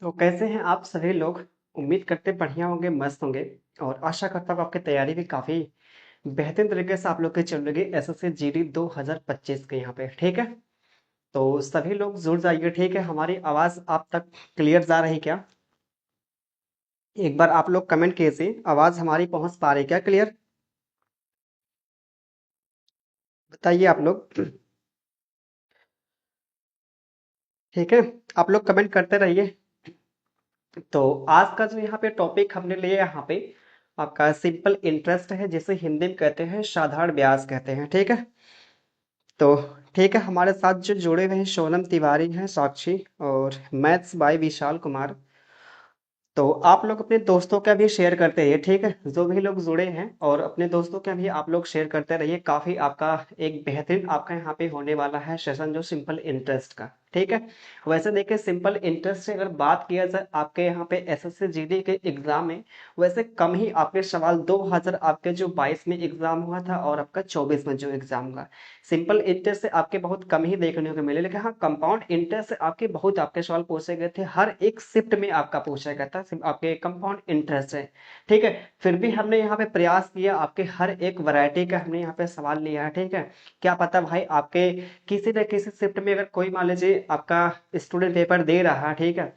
तो कैसे हैं आप सभी लोग। उम्मीद करते बढ़िया होंगे, मस्त होंगे। और आशा करता हूँ आपकी तैयारी भी काफ़ी बेहतरीन तरीके से आप लोग की चल रही है एसएससी जीडी 2025 के यहाँ पे। ठीक है, तो सभी लोग जुड़ जाइए। ठीक है, हमारी आवाज़ आप तक क्लियर जा रही क्या? एक बार आप लोग कमेंट कीजिए, आवाज़ हमारी पहुँच पा रही क्या क्लियर? बताइए आप लोग। ठीक है, आप लोग कमेंट करते रहिए। तो आज का जो यहाँ पे टॉपिक हमने लिया यहाँ पे आपका सिंपल इंटरेस्ट है, जिसे हिंदी में कहते हैं साधारण ब्याज कहते हैं। ठीक है, तो ठीक है, हमारे साथ जो जुड़े हुए हैं सोनम तिवारी हैं, साक्षी और मैथ्स बाय विशाल कुमार। तो आप लोग अपने दोस्तों का भी शेयर करते रहिए। ठीक है, जो भी लोग जुड़े हैं और अपने दोस्तों का भी आप लोग शेयर करते रहिए। काफी आपका एक बेहतरीन आपका यहाँ पे होने वाला है सेशन जो सिंपल इंटरेस्ट का। ठीक है, वैसे देखिए सिंपल इंटरेस्ट से अगर बात किया जाए आपके यहाँ पे एसएससी जीडी के एग्जाम में, वैसे कम ही आपके सवाल 2000 आपके जो 22 में एग्जाम हुआ था और आपका 24 में जो एग्जाम हुआ, सिंपल इंटरेस्ट से आपके बहुत कम ही देखने को मिले। लेकिन हाँ, कंपाउंड इंटरेस्ट से आपके बहुत आपके सवाल पूछे गए थे, हर एक शिफ्ट में आपका पूछा गया था सिर्फ आपके कंपाउंड इंटरेस्ट से। ठीक है, फिर भी हमने यहाँ पे प्रयास किया, आपके हर एक वैरायटी का हमने यहाँ पे सवाल लिया है। ठीक है, क्या पता भाई आपके किसी न किसी शिफ्ट में अगर कोई मान लीजिए आपका स्टूडेंट पेपर दे रहा है, ठीक है,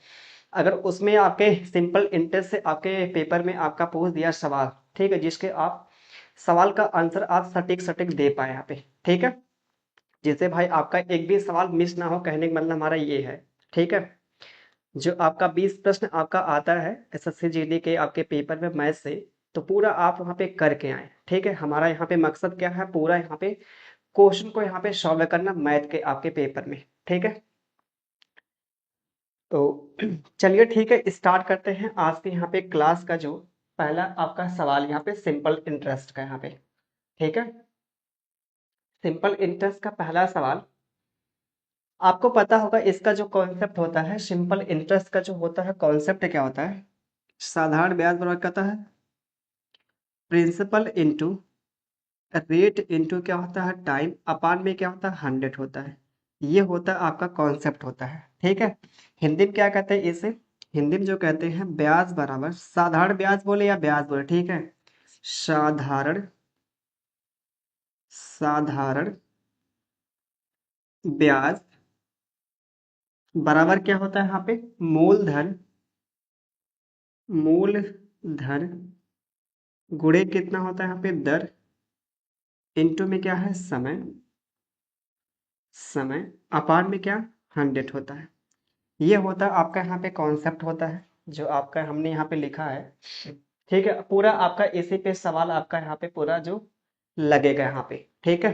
अगर उसमें आपके सिंपल इंटरेस्ट से आपके पेपर में आपका पूछ दिया सवाल, ठीक है, जिसके आप सवाल का आंसर आप सटीक सटीक दे पाए यहाँ पे। ठीक है, जिससे भाई आपका एक भी सवाल मिस ना हो, कहने का मतलब हमारा ये है। ठीक है, जो आपका 20 प्रश्न आपका आता है एसएससी जीडी के आपके पेपर में मैथ से, तो पूरा आप वहाँ पे करके आए। ठीक है, हमारा यहाँ पे मकसद क्या है, पूरा यहाँ पे क्वेश्चन को यहाँ पे सॉल्व करना मैथ के आपके पेपर में। ठीक है, तो चलिए ठीक है, स्टार्ट करते हैं आज के यहाँ पे क्लास का जो पहला आपका सवाल यहाँ पे सिंपल इंटरेस्ट का यहाँ पे। ठीक है, सिंपल इंटरेस्ट का पहला सवाल, आपको पता होगा इसका जो कॉन्सेप्ट होता है, सिंपल इंटरेस्ट का जो होता है कॉन्सेप्ट क्या होता है? साधारण ब्याज बराबर कहता है प्रिंसिपल इनटू रेट इनटू क्या होता है टाइम अपान में क्या होता है 100 होता है। ये होता है आपका कॉन्सेप्ट होता है। ठीक है, हिंदी में क्या कहते हैं इसे? हिंदी में जो कहते हैं ब्याज बराबर साधारण ब्याज बोले या ब्याज बोले, ठीक है, साधारण साधारण ब्याज बराबर क्या होता है यहाँ पे मूलधन, मूलधन गुणे कितना होता है यहाँ पे दर, इनटू में क्या है समय, समय अपान में क्या 100 होता है। ये होता है आपका यहाँ पे कॉन्सेप्ट होता है जो आपका हमने यहाँ पे लिखा है। ठीक है, पूरा आपका इसी पे सवाल आपका यहाँ पे पूरा जो लगेगा यहाँ पे। ठीक है,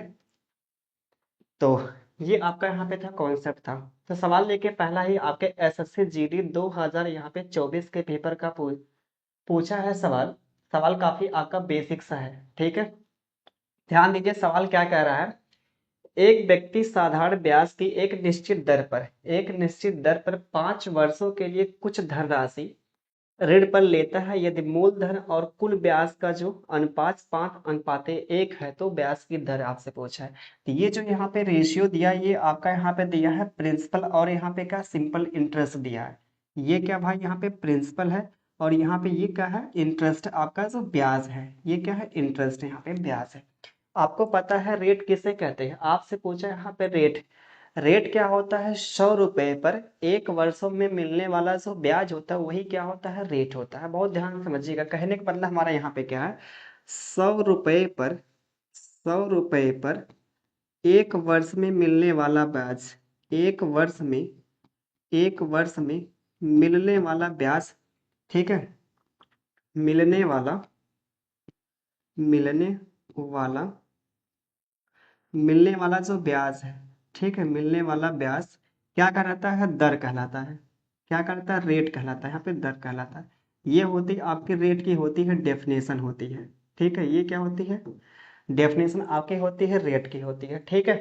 तो ये आपका यहाँ पे था कॉन्सेप्ट था। तो सवाल लेके पहला ही आपके एसएससी जीडी 2000 यहाँ पे 24 के पेपर का पूछा है सवाल। सवाल काफी आपका बेसिक सा है। ठीक है, ध्यान दीजिए सवाल क्या कह रहा है। एक व्यक्ति साधारण ब्याज की एक निश्चित दर पर 5 वर्षों के लिए कुछ धनराशि ऋण पर लेता है। यदि मूलधन और कुल ब्याज का जो अनुपात 5:1 है तो ब्याज की दर आपसे पूछा है। तो ये जो यहाँ पे रेशियो दिया, ये आपका यहाँ पे दिया है प्रिंसिपल और यहाँ पे क्या सिंपल इंटरेस्ट दिया है। ये क्या भाई यहाँ पे प्रिंसिपल है और यहाँ पे ये क्या है इंटरेस्ट, आपका जो ब्याज है ये क्या है इंटरेस्ट है, यहाँ पे ब्याज है। आपको पता है रेट किसे कहते हैं, आपसे पूछा है यहाँ पे रेट। रेट क्या होता है, 100 रुपए पर 1 वर्षों में मिलने वाला जो ब्याज होता है वही क्या होता है रेट होता है। बहुत ध्यान से समझिएगा, कहने का मतलब हमारा यहाँ पे क्या है, 100 रुपए पर 1 वर्ष में मिलने वाला ब्याज, एक वर्ष में एक वर्ष में मिलने वाला ब्याज। ठीक है, मिलने वाला मिलने वाला मिलने वाला जो ब्याज है, ठीक है, मिलने वाला ब्याज क्या कहलाता है, दर कहलाता है। क्या कहलाता है, रेट कहलाता है, यहाँ पे दर कहलाता है। ये होती आपके रेट की होती है डेफिनेशन होती है। ठीक है, ये क्या होती है, डेफिनेशन आपकी होती है, रेट की होती है। ठीक है,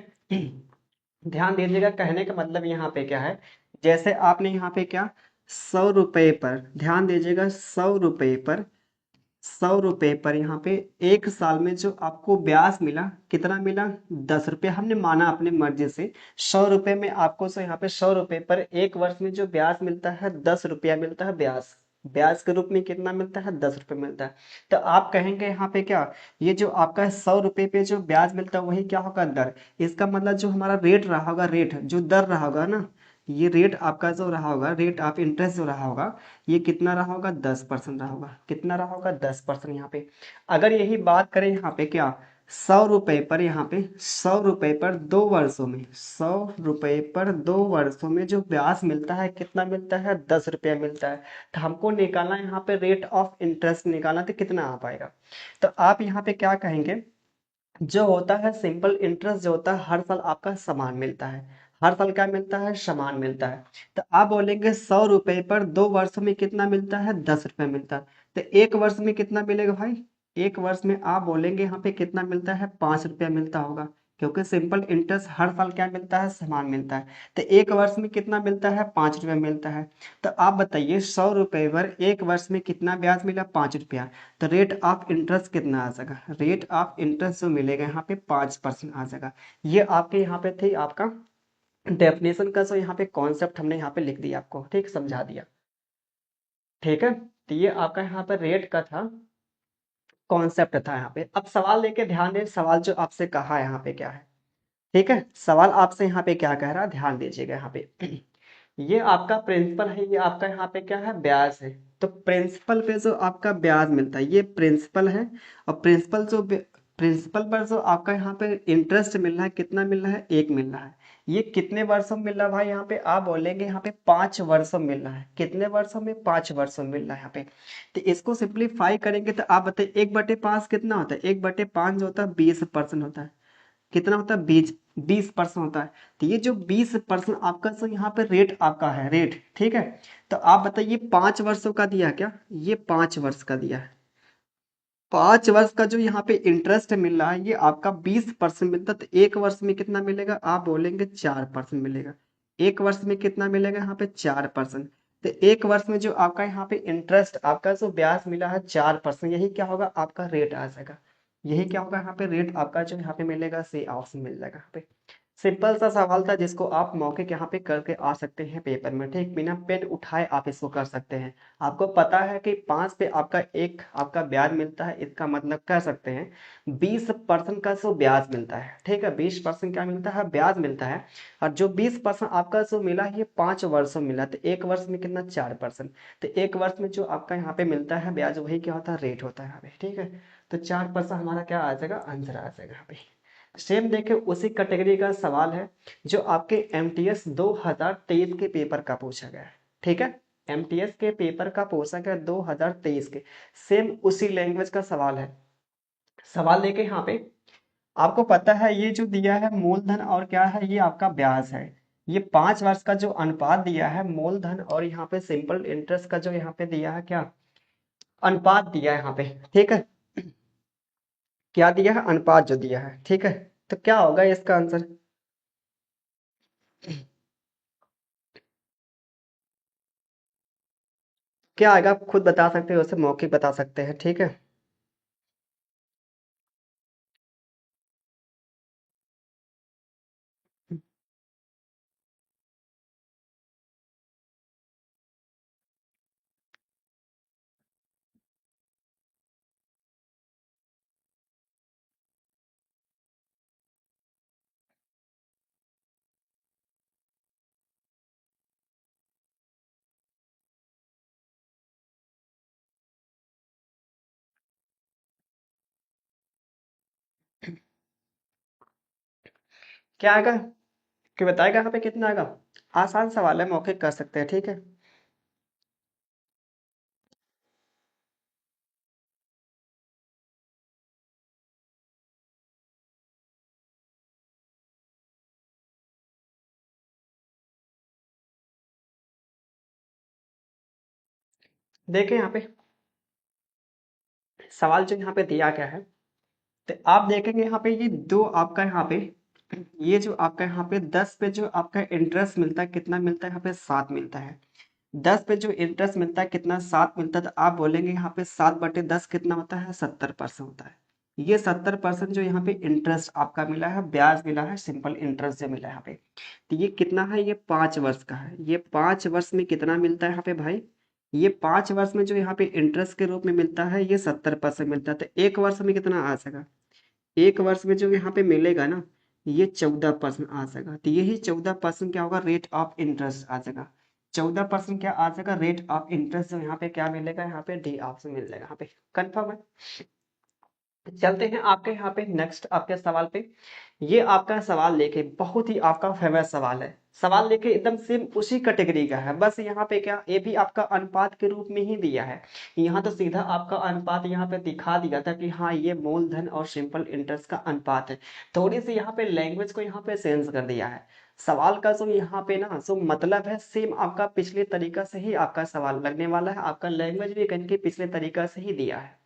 ध्यान दीजिएगा, कहने का मतलब यहाँ पे क्या है, जैसे आपने यहाँ पे क्या 100 रुपए पर, ध्यान दीजिएगा 100 रुपए पर 100 रुपए पर यहाँ पे एक साल में जो आपको ब्याज मिला, कितना मिला? 10 रुपये। हमने माना अपनी मर्जी से 100 रुपए में आपको, सो यहाँ पे 100 रुपए पर एक वर्ष में जो ब्याज मिलता है 10 रुपया मिलता है ब्याज। ब्याज के रूप में कितना मिलता है? 10 रुपये मिलता है। तो आप कहेंगे यहाँ पे क्या, ये जो आपका 100 रुपए पे जो ब्याज मिलता है वही क्या होगा? दर। इसका मतलब जो हमारा रेट रहा होगा, रेट जो दर रहा होगा ना, ये रेट आपका जो रहा होगा, रेट ऑफ इंटरेस्ट जो रहा होगा, ये कितना रहा होगा? 10% रहा होगा। कितना रहा होगा? 10% यहाँ पे। अगर यही बात करें यहाँ पे क्या, 100 रुपए पर, यहाँ पे 100 रुपए पर 2 वर्षों में, 100 रुपए पर 2 वर्षों में जो ब्याज मिलता है कितना मिलता है? 10 रुपया मिलता है। तो हमको निकालना यहाँ पे रेट ऑफ इंटरेस्ट निकालना, तो कितना आ पाएगा? तो आप यहाँ पे क्या कहेंगे, जो होता है सिंपल इंटरेस्ट जो होता है हर साल आपका समान मिलता है। हर साल क्या मिलता है? समान मिलता है। तो आप बोलेंगे 100 रुपए पर 2 वर्षों में कितना मिलता है? 10 रुपये मिलता है। तो एक वर्ष में कितना मिलेगा भाई? एक वर्ष में आप बोलेंगे यहाँ पे कितना मिलता है? 5 रुपया मिलता होगा, क्योंकि सिंपल इंटरेस्ट हर साल क्या मिलता है? समान मिलता है। तो एक वर्ष में कितना मिलता है? 5 रुपया मिलता है। तो आप बताइए 100 रुपए पर एक वर्ष में कितना ब्याज मिला? 5 रुपया। तो रेट ऑफ इंटरेस्ट कितना आ जाएगा? रेट ऑफ इंटरेस्ट जो मिलेगा यहाँ पे 5% आ जाएगा। ये आपके यहाँ पे थी आपका डेफिनेशन का, जो यहाँ पे कॉन्सेप्ट हमने यहाँ पे लिख दिया आपको, ठीक, समझा दिया। ठीक है, तो ये आपका यहाँ पे रेट का था, कॉन्सेप्ट था यहाँ पे। अब सवाल लेके ध्यान दें, सवाल जो आपसे कहा है यहाँ पे क्या है। ठीक है, सवाल आपसे यहाँ पे क्या कह रहा है, ध्यान दीजिएगा यहाँ पे। ये आपका प्रिंसिपल है, ये आपका यहाँ पे क्या है? ब्याज है। तो प्रिंसिपल पे जो आपका ब्याज मिलता है ये प्रिंसिपल है। और प्रिंसिपल पर जो आपका यहाँ पे इंटरेस्ट मिल रहा है, कितना मिल रहा है? एक मिल रहा है। ये कितने वर्षों में मिल रहा है भाई? यहाँ पे आप बोलेंगे यहाँ पे 5 वर्षों में मिल रहा है। कितने वर्षों में? 5 वर्षों में मिल रहा है यहाँ पे। तो इसको सिंप्लीफाई करेंगे तो आप बताइए 1/5 कितना होता है? 1/5 जो होता है 20% होता है। कितना होता है? 20% होता है। तो ये जो 20% आपका, सो यहाँ पे रेट आपका है, रेट, ठीक है। तो आप बताइए 5 वर्षों का दिया क्या? ये 5 वर्ष का दिया है। 5 वर्ष का जो यहाँ पे इंटरेस्ट मिल रहा है ये आपका 20% मिलता है। तो एक वर्ष में कितना मिलेगा? आप बोलेंगे 4% मिलेगा। एक वर्ष में कितना मिलेगा? यहाँ पे 4%। तो एक वर्ष में जो आपका यहाँ पे इंटरेस्ट, आपका जो ब्याज मिला है 4%, यही क्या होगा? आपका रेट आ जाएगा। यही क्या होगा? यहाँ पे रेट आपका जो यहाँ पे मिलेगा, सी ऑप्शन मिल जाएगा यहाँ पे। सिंपल सा सवाल था जिसको आप मौके के यहाँ पे करके आ सकते हैं पेपर में, ठीक, बिना पेन उठाए आप इसको कर सकते हैं। आपको पता है कि 5 पे आपका एक आपका ब्याज मिलता है, इसका मतलब कह सकते हैं 20% का जो ब्याज मिलता है, ठीक है, 20% क्या मिलता है? ब्याज मिलता है। और जो 20% आपका जो मिला है ये 5 वर्षों में मिला, तो एक वर्ष में कितना? 4%। तो एक वर्ष में जो आपका यहाँ पे मिलता है ब्याज, वही क्या होता है? रेट होता है यहाँ पे, ठीक है। तो 4% हमारा क्या आ जाएगा? आंसर आ जाएगा यहाँ पे। सेम देखे उसी कैटेगरी का सवाल है जो आपके एमटीएस 2023 के पेपर का पूछा गया है, ठीक है। एमटीएस के पेपर का पूछा गया 2023 के, सेम उसी लैंग्वेज का सवाल है। सवाल देखे यहाँ पे, आपको पता है ये जो दिया है मूलधन और क्या है? ये आपका ब्याज है। ये 5 वर्ष का जो अनुपात दिया है मूलधन और यहाँ पे सिंपल इंटरेस्ट का जो यहाँ पे दिया है, क्या अनुपात दिया है यहाँ पे, ठीक है। क्या दिया है? अनुपात जो दिया है, ठीक है। तो क्या होगा इसका आंसर? क्या आएगा? आप खुद बता सकते हो, उसे मौखिक बता सकते हैं, ठीक है। क्या आएगा? कि बताएगा यहाँ पे कितना आएगा? आसान सवाल है, मौखिक कर सकते हैं, ठीक है। देखें यहाँ पे सवाल जो यहाँ पे दिया गया है, तो आप देखेंगे यहाँ पे ये दो आपका यहाँ पे, ये जो आपका यहाँ पे 10 पे जो आपका इंटरेस्ट मिलता है, कितना मिलता है? यहाँ पे 7 मिलता है। 10 पे जो इंटरेस्ट मिलता है कितना, 7 मिलता है, तो आप बोलेंगे यहाँ पे 7/10 कितना होता है, 70% होता है। ये 70% जो यहाँ पे इंटरेस्ट आपका मिला है, ब्याज मिला है, सिंपल इंटरेस्ट जो मिला है यहाँ पे, तो ये कितना है, ये 5 वर्ष का है। ये 5 वर्ष में कितना मिलता है यहाँ पे भाई, ये 5 वर्ष में जो यहाँ पे इंटरेस्ट के रूप में मिलता है, ये 70% मिलता है। तो 1 वर्ष में कितना आ जाएगा, 1 वर्ष में जो यहाँ पे मिलेगा ना, ये 14% आ जाएगा। तो यही 14% क्या होगा, रेट ऑफ इंटरेस्ट आ जाएगा। 14% क्या आ जाएगा, रेट ऑफ इंटरेस्ट जो यहाँ पे क्या मिलेगा, यहाँ पे डी ऑप्शन मिल जाएगा यहाँ पे। कंफर्म है। चलते हैं आपके यहाँ पे नेक्स्ट आपके सवाल पे। ये आपका सवाल लेके बहुत ही आपका फेमस सवाल है। सवाल लेके एकदम सेम उसी कैटेगरी का है, बस यहाँ पे क्या, ये भी आपका अनुपात के रूप में ही दिया है। यहाँ तो सीधा आपका अनुपात यहाँ पे दिखा दिया था कि हाँ ये मूलधन और सिंपल इंटरेस्ट का अनुपात है। थोड़ी सी यहाँ पे लैंग्वेज को यहाँ पे चेंज कर दिया है। सवाल का जो यहाँ पे ना जो मतलब है, सेम आपका पिछले तरीका से ही आपका सवाल लगने वाला है। आपका लैंग्वेज भी कहीं के पिछले तरीका से ही दिया है।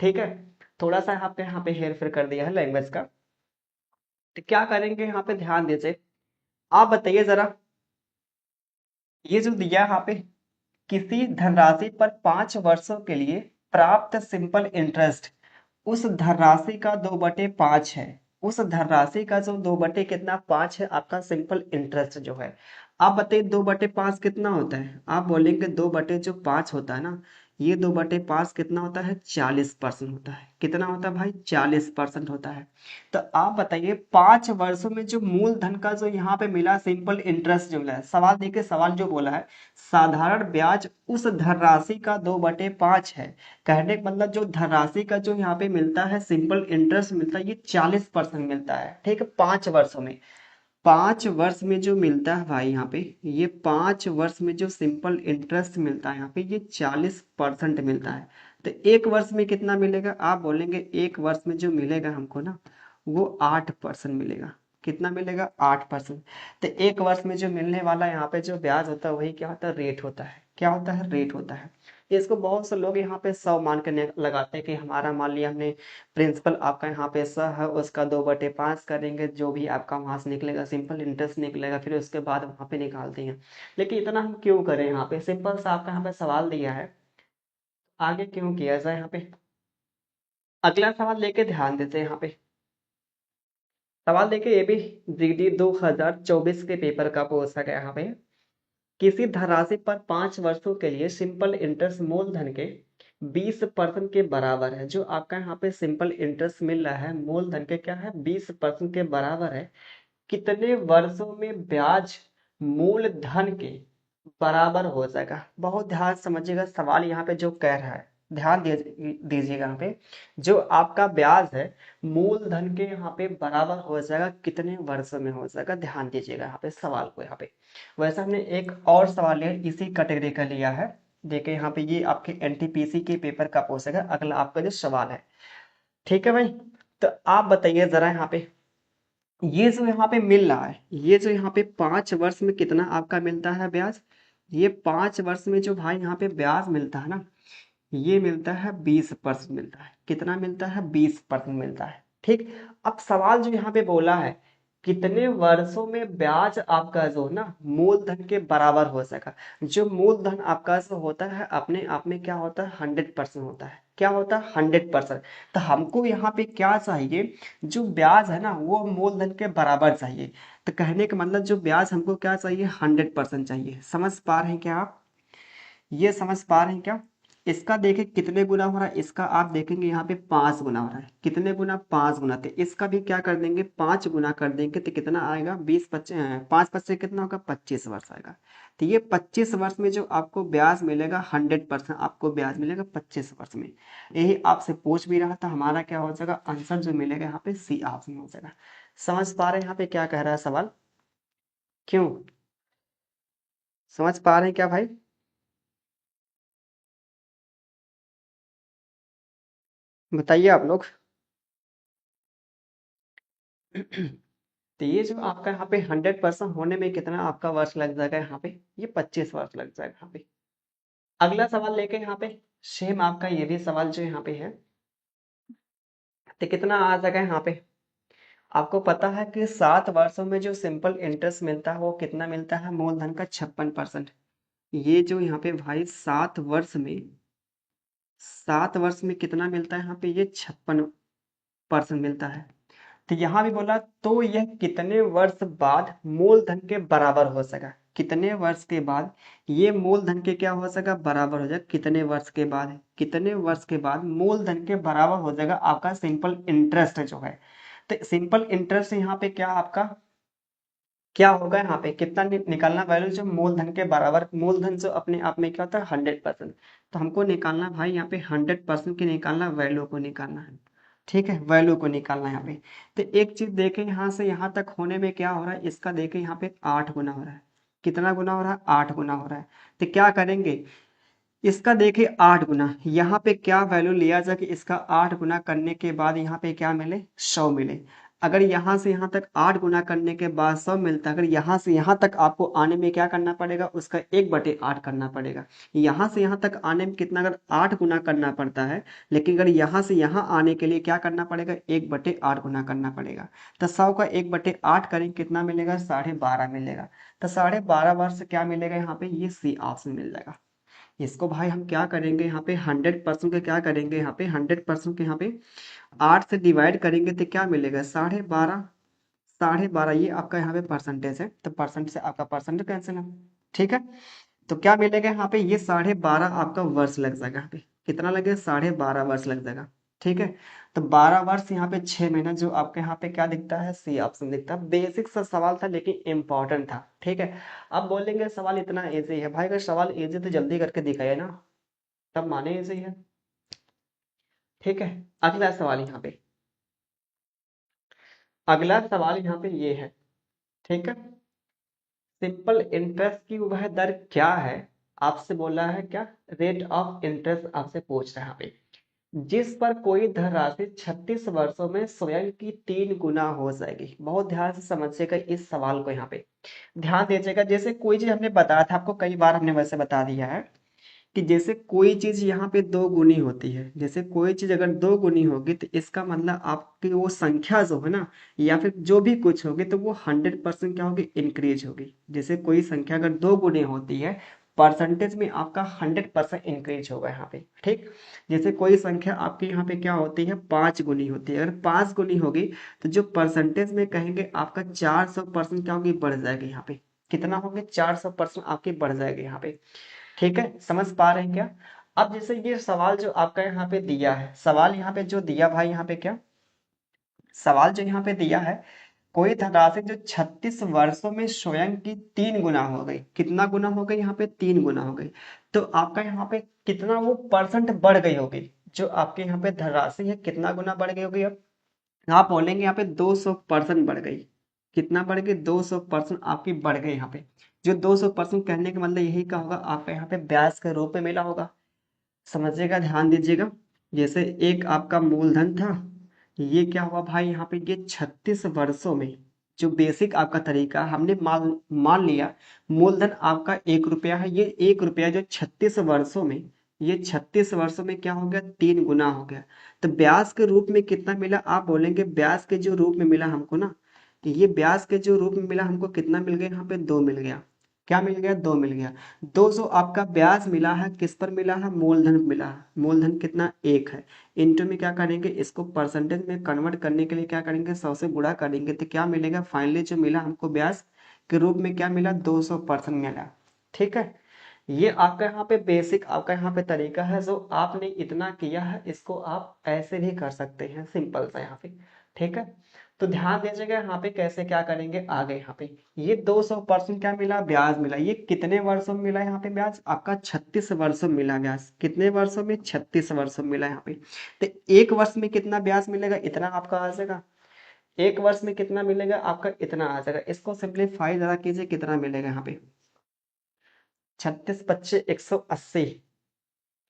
ठीक है, थोड़ा सा आपके यहाँ पे हेर फेर कर दिया है लैंग्वेज का। तो क्या करेंगे यहाँ पे, ध्यान दीजिए। आप बताइए जरा, ये जो दिया है यहाँ पे, किसी धनराशि पर 5 वर्षों के लिए प्राप्त सिंपल इंटरेस्ट, उस धनराशि का 2/5 है। उस धनराशि का जो 2/5 है आपका सिंपल इंटरेस्ट जो है। आप बताइए 2/5 कितना होता है, आप बोलेंगे 2/5 होता है ना, ये 2/5 कितना होता है, 40% होता है। कितना होता है भाई, 40% होता है। तो आप बताइए 5 वर्षों में जो मूलधन का जो यहाँ पे मिला सिंपल इंटरेस्ट जो मिला है, सवाल देखिए, सवाल जो बोला है साधारण ब्याज उस धनराशि का 2/5 है। कहने का मतलब जो धनराशि का जो यहाँ पे मिलता है सिंपल इंटरेस्ट मिलता है, ये 40% मिलता है। ठीक है, 5 वर्षों में, 5 वर्ष में जो मिलता है भाई यहाँ पे, ये 5 वर्ष में जो सिंपल इंटरेस्ट मिलता है यहाँ पे, ये 40% मिलता है। तो 1 वर्ष में कितना मिलेगा, आप बोलेंगे 1 वर्ष में जो मिलेगा हमको ना, वो 8% मिलेगा। कितना मिलेगा, 8%। तो 1 वर्ष में जो मिलने वाला यहाँ पे जो ब्याज होता है, वही क्या होता है, रेट होता है। क्या होता है, रेट होता है। इसको बहुत से लोग यहाँ पे 100 मान के लगाते हैं कि हमारा, मान लिया हमने प्रिंसिपल आपका यहाँ पे 100 है, उसका 2/5 करेंगे, जो भी आपका वहां से निकलेगा सिंपल इंटरेस्ट निकलेगा, फिर उसके बाद वहां पे निकालते हैं। लेकिन इतना हम क्यों करें, यहाँ पे सिंपल सा आपका यहाँ पे सवाल दिया है, आगे क्यों किया जाए यहाँ पे। अगला सवाल लेके ध्यान देते हैं यहाँ पे। सवाल देखिए, ये भी जीडी 2024 के पेपर का पूछा गया यहाँ पे। किसी धनराशि पर 5 वर्षों के लिए सिंपल इंटरेस्ट मूलधन के 20% के बराबर है। जो आपका यहाँ पे सिंपल इंटरेस्ट मिल रहा है मूलधन के क्या है, 20% के बराबर है। कितने वर्षों में ब्याज मूलधन के बराबर हो जाएगा। बहुत ध्यान से समझिएगा, सवाल यहाँ पे जो कह रहा है, ध्यान दीजिएगा यहाँ पे। जो आपका ब्याज है मूलधन के यहाँ पे बराबर हो जाएगा, कितने वर्षों में हो जाएगा, ध्यान दीजिएगा यहाँ पे सवाल को। यहाँ पे वैसे हमने एक और सवाल लिया, इसी कैटेगरी का लिया है। देखिए यहाँ पे, ये आपके एनटीपीसी के पेपर का पूछेगा अगला आपका जो सवाल है। ठीक है भाई, तो आप बताइए जरा यहाँ पे, ये जो यहाँ पे मिल रहा है, ये जो यहाँ पे 5 वर्ष में कितना आपका मिलता है ब्याज, ये 5 वर्ष में जो भाई यहाँ पे ब्याज मिलता है ना, ये मिलता है 20% मिलता है। कितना मिलता है, 20% मिलता है। ठीक, अब सवाल जो यहाँ पे बोला है, कितने वर्षों में ब्याज आपका जो ना मूलधन के बराबर हो सका। जो मूलधन आपका जो होता है अपने आप में क्या होता है, 100% होता है। क्या होता है, 100%। तो हमको यहाँ पे क्या चाहिए, जो ब्याज है ना वो मूलधन के बराबर चाहिए। तो कहने का मतलब जो ब्याज हमको क्या चाहिए, 100% चाहिए। समझ पा रहे हैं क्या आप, ये समझ पा रहे हैं क्या। इसका देखें कितने गुना हो रहा है, इसका आप देखेंगे यहाँ पे 5 गुना हो रहा है। कितने गुना, 5 गुना। तो इसका भी क्या कर देंगे, 5 गुना कर देंगे, तो कितना आएगा, 5 5 कितना होगा, 25 वर्ष आएगा। तो ये 25 वर्ष में जो आपको ब्याज मिलेगा, 100% आपको ब्याज मिलेगा 25 वर्ष में। यही आपसे पूछ भी रहा था, हमारा क्या हो जाएगा, आंसर जो मिलेगा यहाँ पे सी ऑप्शन हो जाएगा। समझ पा रहे हैं यहाँ पे क्या कह रहा है सवाल, क्यों, समझ पा रहे हैं क्या भाई। बताइए आप लोग। तो ये जो आपका यहाँ पे 100% होने में कितना आपका वर्ष लग जाएगा, यहाँ पे ये 25 वर्ष लग जाएगा यहाँ पे। अगला सवाल लेके यहाँ पे, सेम आपका ये भी सवाल जो यहाँ पे है, तो कितना आ जाएगा यहाँ पे। आपको पता है कि 7 वर्षों में जो सिंपल इंटरेस्ट मिलता है वो कितना मिलता है, मूलधन का 56%। ये जो यहाँ पे भाई 7 वर्ष में कितना मिलता है यहाँ पे, ये 56% मिलता है। तो यहाँ भी बोला तो यह कितने वर्ष बाद मूलधन के बराबर हो सका, कितने वर्ष के बाद ये मूलधन के क्या हो सका, बराबर हो जाएगा, कितने वर्ष के बाद है, कितने वर्ष के बाद मूलधन के बराबर हो जाएगा आपका सिंपल इंटरेस्ट जो है। तो सिंपल इंटरेस्ट यहाँ पे क्या आपका क्या होगा, यहाँ पे कितना निकालना वैल्यू, जो मूलधन के बराबर, मूलधन जो अपने आप में क्या होता है 100%। तो हमको निकालना भाई यहाँ पे 100% की निकालना, वैल्यू को निकालना है। ठीक है, वैल्यू को निकालना है यहाँ पे। तो एक चीज देखें, यहाँ से यहाँ तक होने में क्या हो रहा है, इसका देखें यहाँ पे 8 गुना हो रहा है। कितना गुना हो रहा है, 8 गुना हो रहा है। तो क्या करेंगे, इसका देखिए 8 गुना, यहाँ पे क्या वैल्यू लिया जाए कि इसका 8 गुना करने के बाद यहाँ पे क्या मिले, 100 मिले। अगर यहाँ से यहाँ तक 8 गुना करने के बाद 100 मिलता है, अगर यहाँ से यहाँ तक आपको आने में क्या करना पड़ेगा, उसका 1/8 करना पड़ेगा। यहाँ से यहाँ तक आने में कितना, अगर 8 गुना करना पड़ता है, लेकिन अगर यहाँ से यहाँ आने के लिए क्या करना पड़ेगा, 1/8 गुना करना पड़ेगा। तो 100 का 1/8 करेंगे कितना मिलेगा, 12.5 मिलेगा। तो 12.5 वर्ष क्या मिलेगा यहाँ पे, ये सी ऑप्शन मिल जाएगा। इसको भाई हम क्या करेंगे, यहाँ पे 100% के क्या करेंगे, यहाँ पे 100% के यहाँ पे 8 से डिवाइड करेंगे तो क्या मिलेगा, 12.5। 12.5 ये आपका यहाँ पे परसेंटेज है, तो परसेंट से आपका परसेंट कैंसिल है। ठीक है, तो क्या मिलेगा यहाँ पे, ये 12.5 आपका वर्ष लग जाएगा, यहाँ पे कितना लगेगा, 12.5 वर्ष लग जाएगा। ठीक है, तो 12 वर्ष यहाँ पे 6 महीना, जो आपके यहाँ पे क्या दिखता है, सी ऑप्शन दिखता है। बेसिक सा सवाल था लेकिन इम्पोर्टेंट था। ठीक है, अब बोलेंगे सवाल इतना इजी है, भाई अगर सवाल इजी तो जल्दी करके दिखाइए ना, तब माने इजी है। ठीक है, अगला सवाल यहाँ पे, अगला सवाल यहाँ पे ये है। ठीक है, सिंपल इंटरेस्ट की वह दर क्या है, आपसे बोला है क्या, रेट ऑफ इंटरेस्ट आपसे पूछ रहा है यहाँ पे, जिस पर कोई धनराशि 36 वर्षों में स्वयं की 3 गुना हो जाएगी। बहुत ध्यान से समझिएगा इस सवाल को, यहाँ पे ध्यान दीजिएगा। जैसे कोई चीज हमने बताया था आपको, कई बार हमने वैसे बता दिया है कि जैसे कोई चीज यहाँ पे 2 गुनी होती है, जैसे कोई चीज अगर 2 गुनी होगी तो इसका मतलब आपकी वो संख्या जो है ना, या फिर जो भी कुछ होगी, तो वो 100% क्या होगी, इंक्रीज होगी। जैसे कोई संख्या अगर 2 गुनी होती है, परसेंटेज में आपका 100% इंक्रीज होगा यहाँ पे। ठीक, जैसे कोई संख्या आपकी यहाँ पे क्या होती है, 5 गुनी होती है, अगर 5 गुनी होगी तो जो परसेंटेज में कहेंगे आपका 400% क्या होगी, बढ़ जाएगी। यहाँ पे कितना होगी, 400% आपकी बढ़ जाएगी यहाँ पे। ठीक है, समझ पा रहे हैं क्या। अब जैसे ये सवाल जो आपका यहाँ पे दिया है, सवाल यहाँ पे जो दिया भाई, यहाँ पे क्या सवाल जो यहाँ पे दिया है, कोई धनराशि जो 36 वर्षों में स्वयं की 3 गुना हो गई, कितना गुना हो गई, यहाँ पे 3 गुना हो गई। तो आपका यहाँ पे कितना वो परसेंट बढ़ गई होगी, जो आपके यहाँ पे धनराशि है कितना गुना बढ़ गई होगी। अब आप बोलेंगे यहाँ पे 200% बढ़ गई। कितना बढ़ गई, 200% आपकी बढ़ गई यहाँ पे। जो 200% कहने का मतलब यही का होगा, आपका यहाँ पे ब्याज के रूप में मिला होगा। समझिएगा, ध्यान दीजिएगा। जैसे एक आपका मूलधन था, ये क्या हुआ भाई, यहाँ पे ये 36 वर्षों में, जो बेसिक आपका तरीका हमने मान मान लिया, मूलधन आपका 1 रुपया है, ये 1 रुपया जो 36 वर्षों में, ये 36 वर्षों में क्या हो गया, 3 गुना हो गया। तो ब्याज के रूप में कितना मिला, आप बोलेंगे ब्याज के जो रूप में मिला हमको ना, तो ये ब्याज के जो रूप में मिला हमको कितना मिल गया, यहाँ पे 2 मिल गया। क्या मिल गया, 2 मिल गया। 200 आपका ब्याज मिला है, किस पर मिला है, मूलधन मिला है। मूलधन कितना, 1 है। इंटू में क्या करेंगे, इसको परसेंटेज में कन्वर्ट करने के लिए क्या करेंगे, 100 से गुणा करेंगे, तो क्या मिलेगा, फाइनली जो मिला हमको ब्याज के रूप में क्या मिला, 200% मिला। ठीक है, ये आपका यहाँ पे बेसिक आपका यहाँ पे तरीका है, जो आपने इतना किया है, इसको आप ऐसे भी कर सकते हैं, सिंपल सा यहाँ पे। ठीक है, तो ध्यान दीजिएगा यहाँ पे कैसे क्या करेंगे आगे। यहाँ पे ये 200% क्या मिला, ब्याज मिला। ये कितने वर्षों में मिला यहाँ पे ब्याज, आपका 36 वर्षों में मिला ब्याज। कितने वर्षों में, 36 वर्षों में मिला यहाँ पे। तो एक वर्ष में कितना ब्याज मिलेगा, इतना आपका आ जाएगा। एक वर्ष में कितना मिलेगा आपका, इतना आ जाएगा। इसको सिंप्लीफाई जरा कीजिए, कितना मिलेगा यहाँ पे, 36 × 5 = 180।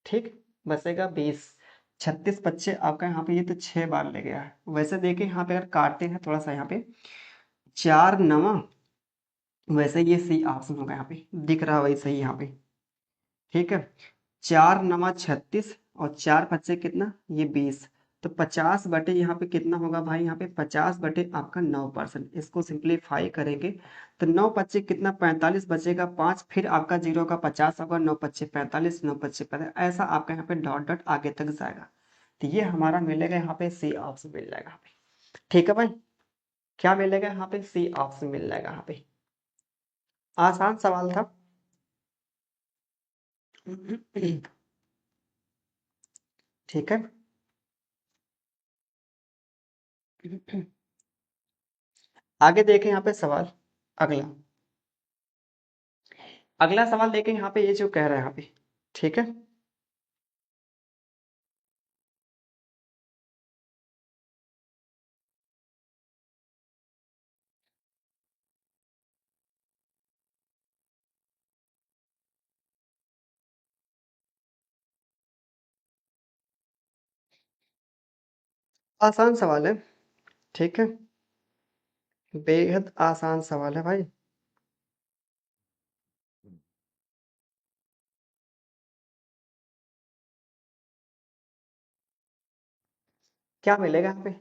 ठीक, बचेगा 20। 36 × 5 आपका यहाँ पे, ये तो 6 बार ले गया है। वैसे देखिए यहाँ पे अगर काटते हैं थोड़ा सा, यहाँ पे 4 9, वैसे ये सी ऑप्शन होगा, यहाँ पे दिख रहा है वैसे ही यहाँ पे। ठीक है, 4 9 36 और 4 5 कितना, ये 20। तो 50 बटे यहाँ पे कितना होगा भाई, यहाँ पे 50 बटे आपका 9%। इसको सिंप्लीफाई करेंगे तो 9 पच्चे कितना, 45 बचेगा 5, फिर आपका जीरो का 50 होगा, 9 पच्चे 45, 9 पच्चे 45, ऐसा आपका यहाँ पे डॉट डॉट आगे तक जाएगा। तो ये हमारा मिलेगा यहाँ पे सी ऑप्शन मिल जाएगा यहाँ पे। ठीक है भाई, क्या मिलेगा यहाँ पे, सी ऑप्शन मिल जाएगा यहाँ पे। आसान सवाल था। ठीक है। आगे देखें यहाँ पे सवाल, अगला अगला सवाल देखें यहाँ पे, ये जो कह रहा है यहाँ पे। ठीक है, आसान सवाल है। ठीक है, बेहद आसान सवाल है भाई। क्या मिलेगा यहाँ पे,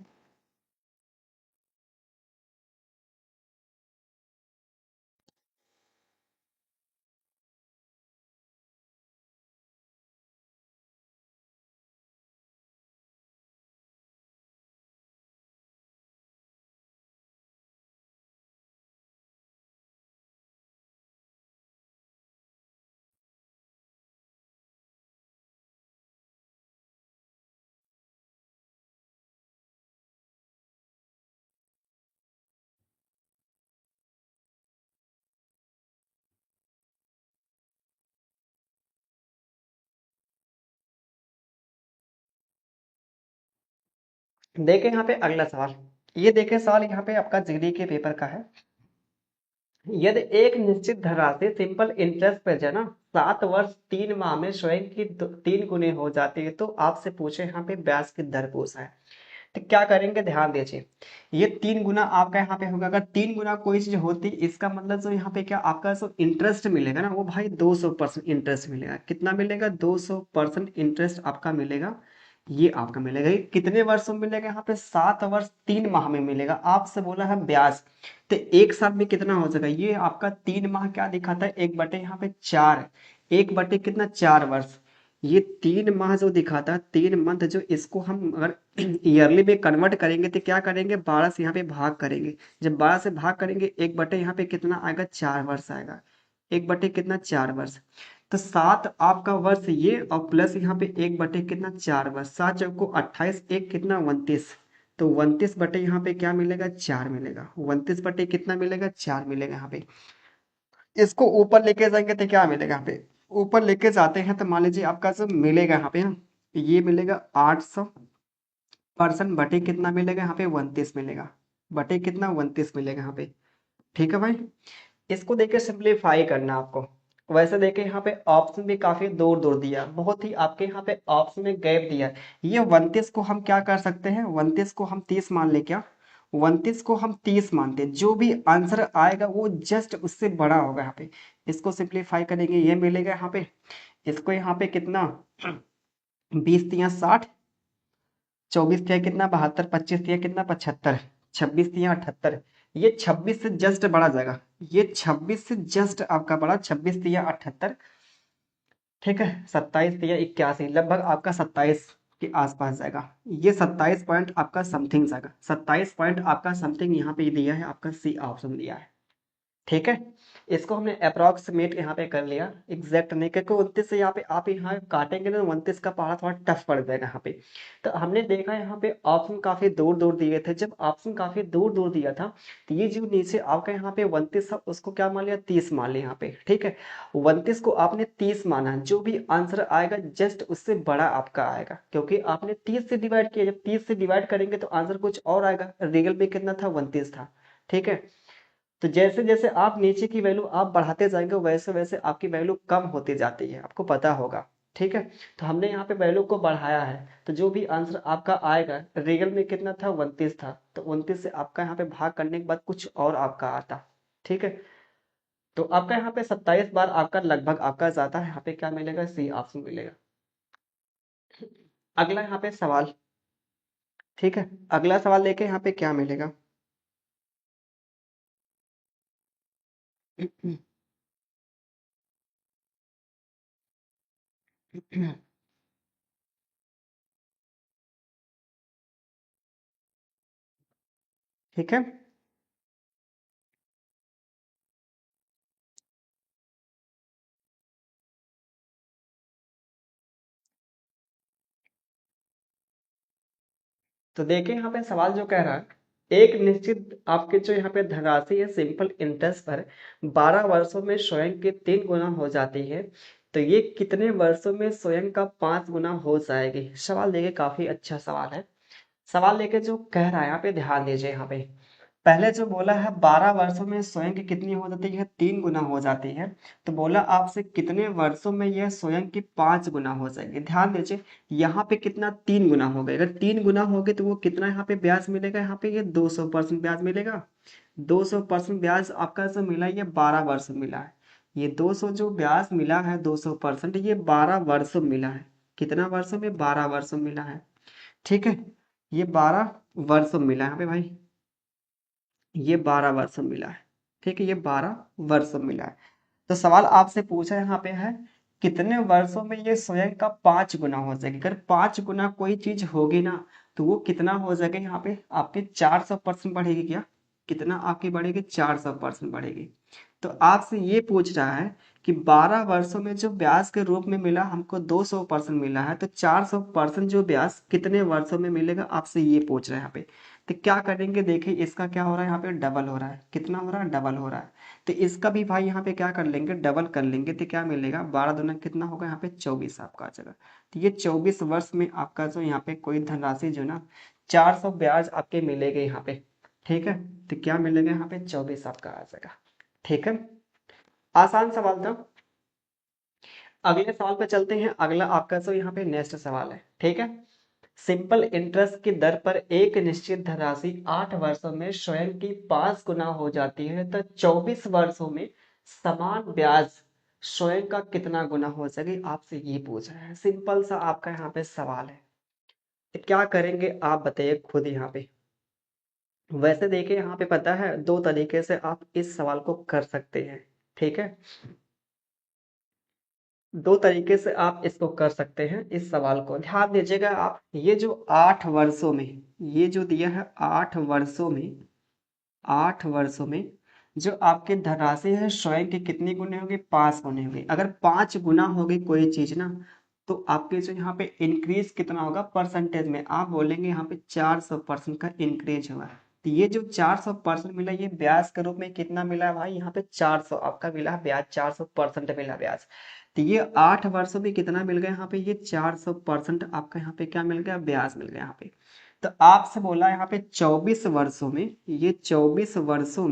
देखें यहाँ पे अगला सवाल। ये देखें सवाल यहाँ पे आपका जीडी के पेपर का है। यदि एक निश्चित धनराशि सिंपल इंटरेस्ट पर जो है ना 7 वर्ष 3 माह में स्वयं की 3 गुने हो जाती है, तो आपसे पूछे यहाँ पे ब्याज की दर पूछा है। तो क्या करेंगे, ध्यान दीजिए। ये 3 गुना आपका यहाँ पे होगा। अगर 3 गुना कोई चीज होती, इसका मतलब जो यहाँ पे क्या आपका जो इंटरेस्ट मिलेगा ना, वो भाई 200% इंटरेस्ट मिलेगा। कितना मिलेगा, 200% इंटरेस्ट आपका मिलेगा। ये आपका मिलेगा, ये कितने वर्षों में मिलेगा, यहाँ पे 7 वर्ष 3 माह में मिलेगा। आपसे बोला है ब्याज, तो एक साल में कितना हो जाएगा, ये आपका 3 माह क्या दिखाता है, 1 बटे यहाँ पे 4, 1 बटे कितना 4 वर्ष। ये 3 माह जो दिखाता है, 3 मंथ, जो इसको हम अगर ईयरली में कन्वर्ट करेंगे तो क्या करेंगे, 12 से यहाँ पे भाग करेंगे। जब 12 से भाग करेंगे, 1 बटे यहाँ पे कितना आएगा, 4 वर्ष आएगा। 1 बटे कितना 4 वर्ष। तो 7 आपका वर्ष ये, और प्लस यहाँ पे 1 बटे कितना 4 वर्ष, 7 चौको 28, एक कितना 29। तो 29 बटे यहाँ पे क्या मिलेगा, 4 मिलेगा। 29 बटे कितना मिलेगा, 4 मिलेगा यहाँ पे। इसको ऊपर लेके जाएंगे तो क्या मिलेगा यहाँ पे, ऊपर लेके जाते हैं तो मान लीजिए आपका जो मिलेगा यहाँ पे ना, ये मिलेगा 800% बटे कितना मिलेगा यहाँ पे, 29 मिलेगा। बटे कितना 29 मिलेगा यहाँ पे। ठीक है भाई, इसको देके सिंप्लीफाई करना आपको। वैसे देखे यहाँ पे ऑप्शन भी काफी दूर दूर दिया, बहुत ही आपके यहाँ पे ऑप्शन में गैप दिया है। ये 29 को हम क्या कर सकते हैं, 29 को हम 30 मान ले क्या, 29 को हम 30 मानते हैं। जो भी आंसर आएगा वो जस्ट उससे बड़ा होगा यहाँ पे। इसको सिंप्लीफाई करेंगे, ये मिलेगा यहाँ पे। इसको यहाँ पे कितना 20 × 60, 24 × कितना 72, 25 × कितना 75, 26 × 78। ये 26 से जस्ट बढ़ा जाएगा, ये 26 से जस्ट आपका बड़ा, 26 × 78। ठीक है, 27 × 81, लगभग आपका 27 के आसपास जाएगा। ये 27 पॉइंट आपका समथिंग जाएगा, 27 पॉइंट आपका समथिंग यहाँ पे दिया है, आपका सी ऑप्शन दिया है। ठीक है, इसको हमने अप्रोक्सीमेट यहाँ पे कर लिया, एग्जैक्ट नहीं, क्योंकि 29 से यहाँ पे आप यहाँ काटेंगे ना, 29 का पहाड़ा थोड़ा टफ पड़ जाएगा यहाँ पे। तो हमने देखा यहाँ पे ऑप्शन काफी दूर दूर दिए थे। जब ऑप्शन काफी दूर दूर दिया था, तो ये जो नीचे आपका यहाँ पे 29 था, उसको क्या मान लिया, 30 मान लिया यहाँ पे। ठीक है, 29 को आपने 30 माना, जो भी आंसर आएगा जस्ट उससे बड़ा आपका आएगा, क्योंकि आपने 30 से डिवाइड किया। जब 30 से डिवाइड करेंगे तो आंसर कुछ और आएगा। रियल में कितना था, 29 था। ठीक है, तो जैसे जैसे आप नीचे की वैल्यू आप बढ़ाते जाएंगे, वैसे वैसे आपकी वैल्यू कम होती जाती है, आपको पता होगा। ठीक है, तो हमने यहाँ पे वैल्यू को बढ़ाया है, तो जो भी आंसर आपका आएगा, रियल में कितना था, 29 था, तो 29 से आपका यहाँ पे भाग करने के बाद कुछ और आपका आता। ठीक है, तो आपका यहाँ पे 27 बार आपका लगभग आपका जाता है, यहाँ पे क्या मिलेगा, सी ऑप्शन मिलेगा। अगला यहाँ पे सवाल, ठीक है, अगला सवाल लेके यहाँ पे क्या मिलेगा। ठीक है, तो देखिए यहाँ पे सवाल जो कह रहा है, एक निश्चित आपके जो यहाँ पे धनराशि है सिंपल इंटरेस्ट पर 12 वर्षों में स्वयं के 3 गुना हो जाती है, तो ये कितने वर्षों में स्वयं का 5 गुना हो जाएगी। सवाल देखिए काफी अच्छा सवाल है। सवाल लेके जो कह रहा है यहाँ पे ध्यान दीजिए। यहाँ पे पहले जो बोला है 12 वर्षों में स्वयं की कितनी हो जाती है, 3 गुना हो जाती है। तो बोला आपसे कितने वर्षों में यह स्वयं की 5 गुना हो जाएगी। ध्यान दीजिए यहाँ पे कितना 3 गुना हो गए, अगर 3 गुना हो गए तो वो कितना यहाँ पे ब्याज मिलेगा, यहाँ पे ये 200% ब्याज मिलेगा। 200% ब्याज आपका जो मिला ये 12 वर्ष में मिला है। ये 200 जो ब्याज मिला है 200% ये 12 वर्षों में मिला है। कितना वर्षों में, 12 वर्षों में मिला है। ठीक है, ये 12 वर्षों में मिला है यहाँ पे भाई, ये 12 वर्षों में मिला है। ठीक है, ये 12 वर्षों में मिला है। तो सवाल आपसे पूछा यहाँ पे है कितने वर्षों में ये स्वयं का 5 गुना हो जाएगी। अगर 5 गुना कोई चीज होगी ना तो वो कितना हो जाएगा, यहाँ पे आपके 400% बढ़ेगी क्या, कितना आपकी बढ़ेगी, 400% बढ़ेगी। तो आपसे ये पूछ रहा है कि 12 वर्षों में जो ब्याज के रूप में मिला हमको 200% मिला है, तो 400% जो ब्याज कितने वर्षों में मिलेगा, आपसे ये पूछ रहा है यहाँ पे। तो क्या करेंगे, देखिए इसका क्या हो रहा है, यहाँ पे डबल हो रहा है। कितना हो रहा है, डबल हो रहा है। तो इसका भी भाई यहाँ पे क्या कर लेंगे, डबल कर लेंगे। तो क्या मिलेगा, 12 दूना कितना होगा, यहाँ पे 24 आपका आ जाएगा। तो ये 24 वर्ष में आपका जो यहाँ पे कोई धनराशि जो ना 400 ब्याज आपके मिलेगा यहाँ पे। ठीक है, तो क्या मिलेगा यहाँ पे, 24 आपका आ जाएगा। ठीक है, आसान सवाल था। अगले सवाल पे चलते हैं। अगला आपका जो यहाँ पे नेक्स्ट सवाल है। ठीक है, सिंपल इंटरेस्ट की दर पर एक निश्चित धनराशि 8 वर्षों में स्वयं की 5 गुना हो जाती है, तो 24 वर्षों में समान ब्याज स्वयं का कितना गुना हो सके, आपसे ये पूछ रहा है। सिंपल सा आपका यहाँ पे सवाल है। तो क्या करेंगे आप बताइए खुद यहाँ पे। वैसे देखिए यहाँ पे पता है 2 तरीके से आप इस सवाल को कर सकते हैं। ठीक है, 2 तरीके से आप इसको कर सकते हैं। इस सवाल को ध्यान दीजिएगा आप, ये जो 8 वर्षों में, ये जो दिया है 8 वर्षों में, 8 वर्षों में जो आपके धनराशि है स्वयं की कितनी गुने होगी, 5 गुने होगी। अगर 5 गुना होगी कोई चीज ना तो आपके जो यहाँ पे इंक्रीज कितना होगा परसेंटेज में, आप बोलेंगे यहाँ पे 400% का इंक्रीज हुआ है। तो ये जो 400% मिला ये ब्याज के रूप में कितना मिला है भाई, यहाँ पे 400 आपका मिला है ब्याज, 400% मिला ब्याज। तो ये 8 वर्षों में कितना मिल गया यहाँ पे, ये 400% आपका यहाँ पे क्या मिल गया, ब्याज मिल गया यहाँ पे। तो आपसे बोला यहाँ पे 24 वर्षों में, ये 24 वर्षों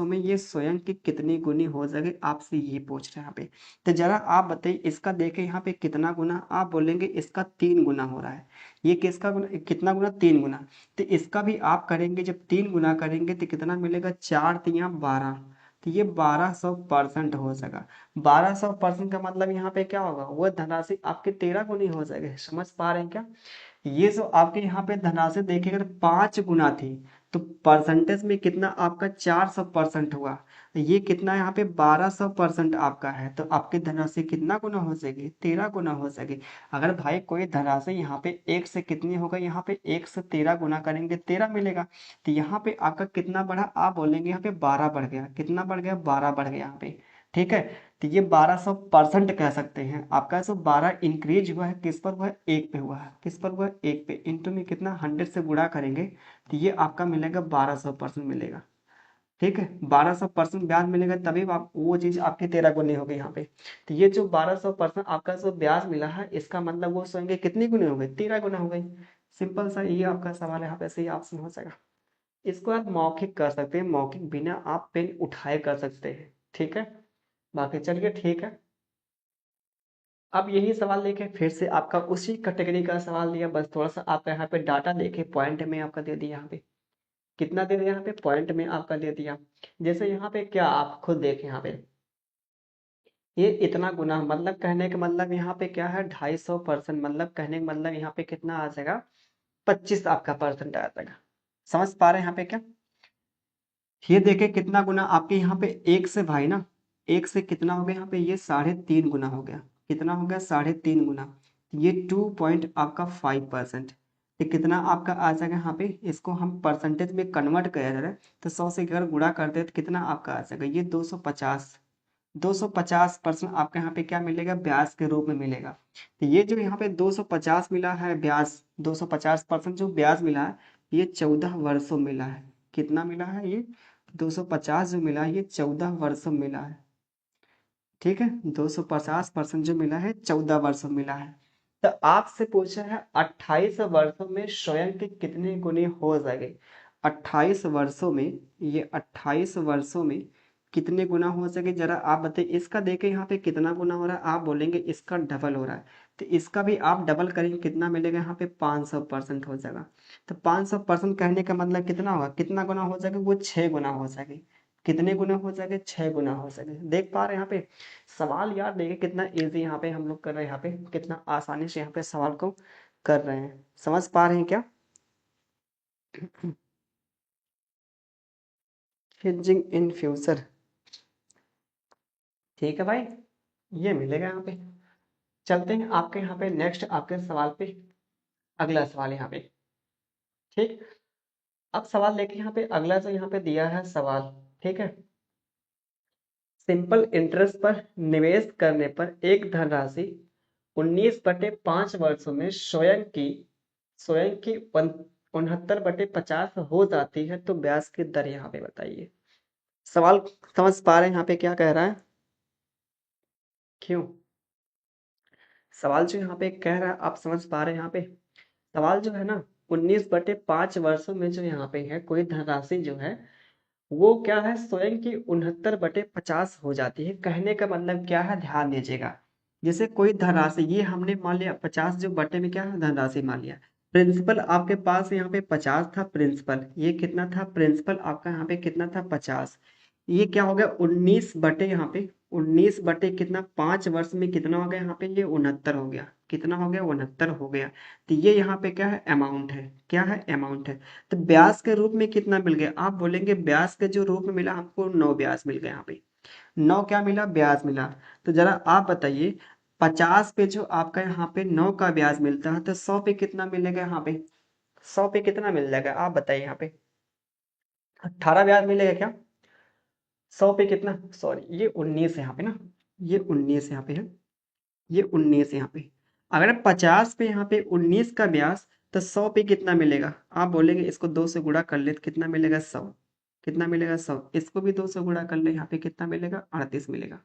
में ये स्वयं की कितनी गुनी हो जाएगी, आपसे ये पूछ रहे हैं यहाँ पे। तो जरा आप बताइए इसका, देखें यहाँ पे कितना गुना, आप बोलेंगे इसका 3 गुना हो रहा है। ये किसका गुना, कितना गुना, 3 गुना। तो इसका भी आप करेंगे, जब 3 गुना करेंगे तो कितना मिलेगा, 4 तिया 12। तो ये 1200% हो जाएगा। 1200% का मतलब यहाँ पे क्या होगा, वो धनराशि आपकी 13 गुनी हो जाएगी। समझ पा रहे हैं क्या। ये जो आपके यहाँ पे धनराशि देखिए अगर 5 गुना थी तो परसेंटेज में कितना आपका 400% हुआ। ये कितना यहाँ पे 1200% आपका है, तो आपकी धनराशि कितना गुना हो जाएगी, 13 गुना हो जाएगी। अगर भाई कोई धनराशि यहाँ पे एक से कितनी होगा, यहाँ पे 1 से 13 गुना करेंगे 13 मिलेगा। तो यहाँ पे आपका कितना बढ़ा, आप बोलेंगे यहाँ पे 12 बढ़ गया। कितना बढ़ गया, 12 बढ़ गया यहाँ पे। ठीक है, तो ये 1200% कह सकते हैं। आपका जो 12 इंक्रीज हुआ है किस पर हुआ है, एक पे हुआ है। किस पर हुआ है, एक पे। इंटू में कितना 100 से गुणा करेंगे तो ये आपका मिलेगा 1200% मिलेगा। ठीक है, 1200% ब्याज मिलेगा तभी आप वो चीज आपकी 13 गुनी होगी यहाँ पे। तो ये जो 1200% आपका जो ब्याज मिला है इसका मतलब वो स्वयं के कितनी गुनी हो गई, 13 गुना हो गई। सिंपल सा ये आपका सवाल है, यहाँ पे सही ऑप्शन हो जाएगा। इसको आप मौखिक कर सकते हैं, मौखिक बिना आप पेन उठाए कर सकते हैं। ठीक है, बाकी चलिए ठीक है। अब यही सवाल लेके फिर से आपका उसी कैटेगरी का सवाल दिया, बस थोड़ा सा आपका यहाँ पे डाटा देखे, पॉइंट में आपका दे दिया यहाँ पे। कितना दे दिया यहाँ पे, पॉइंट में आपका दे दिया। जैसे यहाँ पे क्या आप खुद देखें यहाँ पे, ये इतना गुना मतलब कहने का मतलब यहाँ पे क्या है, 250%। मतलब कहने का मतलब यहाँ पे कितना आ जाएगा, 25 आपका परसेंट आ जाएगा। समझ पा रहे हैं यहाँ पे क्या? ये देखे कितना गुना आपके यहाँ पे एक से भाई ना, एक से कितना हो गया यहाँ पे, ये 3.5 गुना हो गया। कितना हो गया? 3.5 गुना। ये 2.5%। ये कितना आपका आ जाएगा यहाँ पे, इसको हम परसेंटेज में कन्वर्ट कर रहे हैं तो 100 से अगर गुणा करते हैं तो कितना आपका आ जाएगा, ये 250। 250% आपका यहाँ पे क्या मिलेगा, ब्याज के रूप में मिलेगा। तो ये जो यहाँ पे 250 मिला है ब्याज, 250% जो ब्याज मिला है, ये 14 वर्षों मिला है। कितना मिला है ये? 250 जो मिला है ये 14 वर्षों में मिला है। ठीक है, 250% जो मिला है 14 वर्षों में मिला है। तो आपसे पूछा है 28 वर्षों में स्वयं के कितने गुने हो जाएंगे। 28 वर्षों में, ये 28 वर्षों में कितने गुना हो सके, जरा आप बताइए। इसका देखें यहाँ पे कितना गुना हो रहा है, आप बोलेंगे इसका डबल हो रहा है, तो इसका भी आप डबल करेंगे, कितना मिलेगा यहाँ पे, 500% हो जाएगा। तो 500% कहने का मतलब कितना होगा, कितना गुना हो जाएगा, वो 6 गुना हो सके। कितने गुना हो सके, 6 गुना हो सके। देख पा रहे हैं यहाँ पे सवाल, यार देखिए कितना इजी यहाँ पे हम लोग कर रहे हैं, यहाँ पे कितना आसानी से यहाँ पे सवाल को कर रहे हैं। समझ पा रहे हैं क्या? हिंजिंग इन फ्यूचर, ठीक है भाई, ये मिलेगा यहाँ पे। चलते हैं आपके यहाँ पे नेक्स्ट आपके सवाल पे, अगला सवाल यहाँ पे। ठीक, अब सवाल देखिए यहाँ पे, अगला जो यहाँ पे दिया है सवाल, ठीक है। सिंपल इंटरेस्ट पर निवेश करने पर एक धनराशि 19/5 वर्षों में स्वयं की 69/50 हो जाती है, तो ब्याज की दर यहाँ पे बताइए। सवाल समझ पा रहे हैं यहाँ पे क्या कह रहा है? क्यों सवाल जो यहाँ पे कह रहा है आप समझ पा रहे हैं यहाँ पे? सवाल जो है ना, 19/5 वर्षों में जो यहाँ पे है कोई धनराशि जो है वो क्या है, स्वयं की 69/50 हो जाती है। कहने का मतलब क्या है, ध्यान दीजिएगा। जैसे कोई धनराशि, ये हमने मान लिया 50 जो बटे में क्या है, धनराशि मान लिया। प्रिंसिपल आपके पास यहाँ पे 50 था प्रिंसिपल, ये कितना था प्रिंसिपल आपका यहाँ पे कितना था, 50। ये क्या हो गया, 19 बटे यहाँ पे, 19 बटे कितना, 5 वर्ष में कितना हो गया यहाँ पे, ये 69 हो गया। कितना हो गया, 69 हो गया। तो ये यहाँ पे क्या है, अमाउंट है। क्या है, अमाउंट है। तो ब्याज के रूप में कितना मिल गया, आप बोलेंगे ब्याज के जो रूप में मिला हमको 9 ब्याज मिल गया यहाँ पे। 9 क्या मिला, ब्याज मिला। तो जरा आप बताइए, 50 पे जो आपका यहाँ पे 9 का ब्याज मिलता है, तो 100 पे कितना मिलेगा यहाँ पे, 100 पे कितना मिल जाएगा आप बताइए यहाँ पे, 18 ब्याज मिलेगा क्या? 100 पे कितना, सॉरी ये 19 यहाँ पे ना, ये 19 यहाँ पे है, ये 19 यहाँ पे। अगर 50 पे यहाँ पे 19 का ब्याज, तो 100 पे कितना मिलेगा, आप बोलेंगे इसको 2 से गुणा कर ले तो कितना मिलेगा, 100। कितना मिलेगा, 100। इसको भी 2 से गुणा कर ले, यहाँ पे कितना मिलेगा, 38 मिलेगा।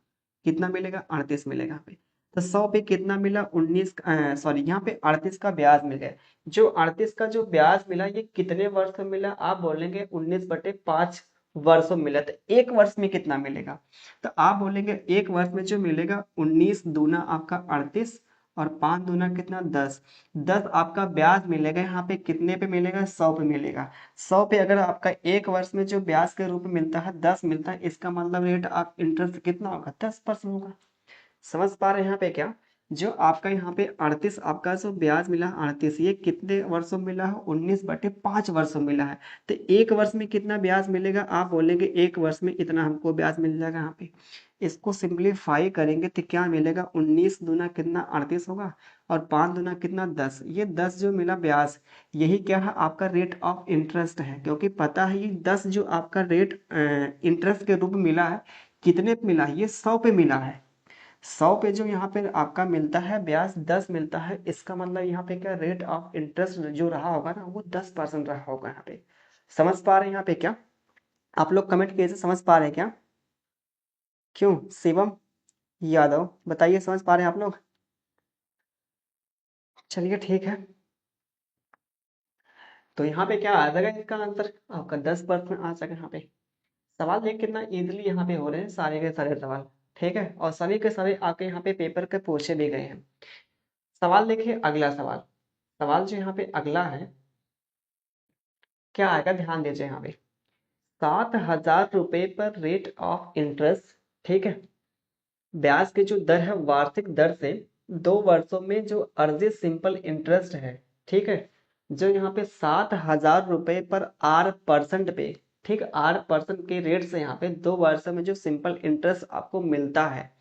कितना मिलेगा, 38 मिलेगा यहाँ पे। तो 100 पे कितना मिला, 19, सॉरी यहाँ पे 38 का ब्याज मिल गया। जो 38 का जो ब्याज मिला ये कितने वर्ष में मिला, आप बोलेंगे 19/5 वर्षों में मिला। तो एक वर्ष में कितना मिलेगा, तो आप बोलेंगे एक वर्ष में जो मिलेगा, 19 दूना आपका 38 और 5 दूना कितना, 10। 10 आपका ब्याज मिलेगा यहाँ पे, कितने पे मिलेगा, 100 पे मिलेगा। 100 पे अगर आपका एक वर्ष में जो ब्याज के रूप में मिलता है 10 मिलता है, इसका मतलब रेट ऑफ इंटरेस्ट कितना होगा, 10% होगा। समझ पा रहे हैं यहाँ पे क्या? जो आपका यहाँ पे 38 आपका जो ब्याज मिला 38, ये कितने वर्षों में मिला है, 19/5 वर्षों में मिला है। तो एक वर्ष में कितना ब्याज मिलेगा, आप बोलेंगे एक वर्ष में इतना हमको ब्याज मिल जाएगा यहाँ पे। इसको सिंप्लीफाई करेंगे तो क्या मिलेगा, 19 दूना कितना, 38 होगा, और 5 दूना कितना, 10। ये 10 जो मिला ब्याज, यही क्या है, आपका रेट ऑफ इंटरेस्ट है। क्योंकि पता है ये 10 जो आपका रेट इंटरेस्ट के रूप में मिला है, कितने पे मिला है, ये 100 पे मिला है। 100 पे जो यहाँ पे आपका मिलता है ब्याज 10 मिलता है, इसका मतलब यहाँ पे क्या, रेट ऑफ इंटरेस्ट जो रहा होगा ना वो 10% रहा होगा यहाँ पे। समझ पा रहे हैं यहाँ पे क्या? आप लोग कमेंट कीजिए, समझ पा रहे हैं क्या? क्यों शिवम यादव बताइए, समझ पा रहे हैं आप लोग? चलिए ठीक है, तो यहाँ पे क्या आ जाएगा, इसका आंसर आपका 10% आ जाएगा यहाँ पे। सवाल देख कितना इजीली यहाँ पे हो रहे हैं सारे के सारे सवाल। ठीक है, और सभी के सभी आपके यहाँ पे पेपर के पूछे भी गए हैं। सवाल देखिए, अगला सवाल, सवाल जो यहाँ पे अगला है क्या आएगा, ध्यान दीजिए यहाँ पे। 7,000 रुपए पर रेट ऑफ इंटरेस्ट, ठीक है, ब्याज की जो दर है वार्षिक दर से 2 वर्षों में जो अर्जित सिंपल इंटरेस्ट है, ठीक है, जो यहाँ पे 7,000 रुपये पर आर परसेंट पे, ठीक, आर परसेंट के रेट से यहाँ पे 2 वर्षों में जो सिंपल इंटरेस्ट आपको मिलता है।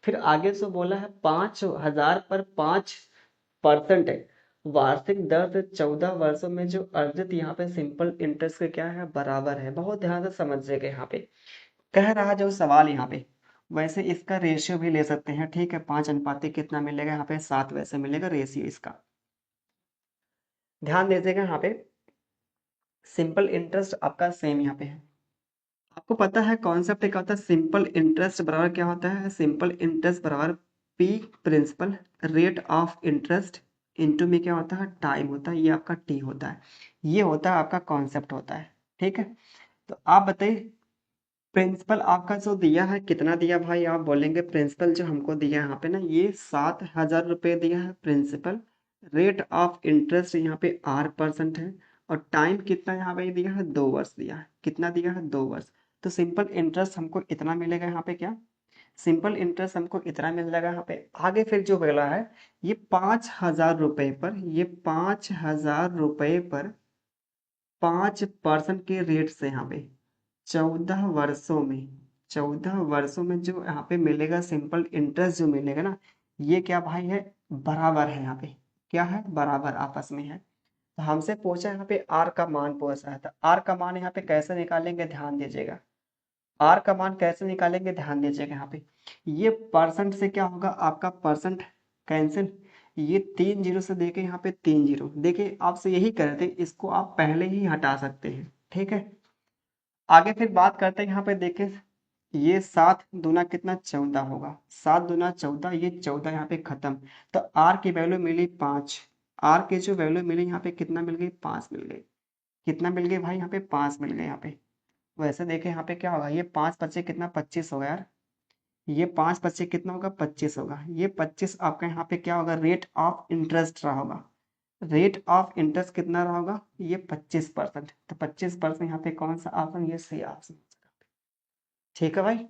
फिर आगे से बोला है 5,000 पर 5% है वार्षिक दर से 14 वर्षों में जो अर्जित यहाँ पे सिंपल इंटरेस्ट के क्या है बराबर है। बहुत ध्यान से समझिएगा, यहाँ पे कह रहा जो सवाल यहाँ पे, वैसे इसका रेशियो भी ले सकते हैं, ठीक है। 5 अनुपातिक कितना मिलेगा यहाँ पे 7, वैसे मिलेगा रेशियो इसका। ध्यान दीजिएगा यहाँ पे सिंपल इंटरेस्ट आपका सेम यहाँ पे है। आपको पता है कॉन्सेप्ट क्या होता है, सिंपल इंटरेस्ट बराबर क्या होता है, सिंपल इंटरेस्ट बराबर P principal rate of interest into में क्या होता है टाइम होता है, ये आपका टी होता है, ये होता है आपका कॉन्सेप्ट होता है, ठीक है। तो आप बताइए प्रिंसिपल आपका जो दिया है कितना दिया भाई, आप बोलेंगे प्रिंसिपल जो हमको दिया है यहाँ पे ना ये 7,000 रुपये दिया है प्रिंसिपल, रेट ऑफ इंटरेस्ट यहाँ पे R% है, और टाइम कितना यहाँ पे दिया है 2 वर्ष दिया है, कितना दिया है 2 वर्ष। तो सिंपल इंटरेस्ट हमको इतना मिलेगा यहाँ पे, क्या सिंपल इंटरेस्ट हमको इतना मिल जाएगा यहाँ पे। आगे फिर जो बोला है ये 5,000 रुपये पर, ये 5,000 रुपये पर 5% के रेट से यहाँ पे 14 वर्षों में, 14 वर्षों में जो यहाँ पे मिलेगा सिंपल इंटरेस्ट जो मिलेगा ना, ये क्या भाई है बराबर है, यहाँ पे क्या है बराबर आपस में है। तो हमसे पूछा यहाँ पे आर का मान पूछा है, तो आर का मान यहाँ पे कैसे निकालेंगे ध्यान दीजिएगा, आर का मान कैसे निकालेंगे ध्यान दीजिएगा यहाँ पे। ये परसेंट से क्या होगा आपका परसेंट कैंसिल, ये 3 जीरो से देके यहाँ पे 3 जीरो, देखिए आपसे यही कह रहे थे इसको आप पहले ही हटा सकते हैं, ठीक है। आगे फिर बात करते हैं यहाँ पे देखें, ये 7 दूना कितना 14 होगा, 7 दूना 14, ये 14 यहाँ पे खत्म। तो आर की वैल्यू मिली 5, आर की जो वैल्यू मिली यहाँ पे कितना मिल गई 5 मिल गई, कितना मिल गई भाई यहाँ पे 5 मिल गए यहाँ पे। वैसे देखें यहाँ पे क्या होगा, ये 5 पच्चे कितना 25 होगा यार, ये 5 पच्चे कितना होगा 25 होगा, ये 25 आपका यहाँ पे क्या होगा रेट ऑफ इंटरेस्ट रहा होगा, रेट ऑफ इंटरेस्ट कितना रहा होगा ये 25%। तो 25% यहाँ पे कौन सा ऑप्शन, ये सी ऑप्शन, ठीक है भाई।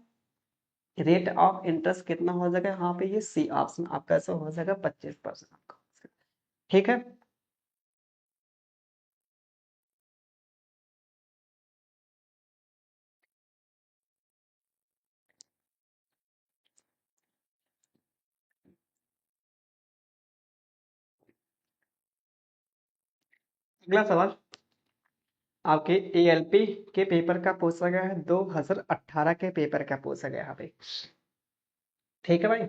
रेट ऑफ इंटरेस्ट कितना हो जाएगा यहाँ पे, ये सी ऑप्शन आपका ऐसा हो जाएगा 25% आपका, ठीक है। अगला सवाल आपके एएलपी के पेपर का पूछा गया है, 2018 के पेपर का पूछा गया यहाँ पे, ठीक है भाई।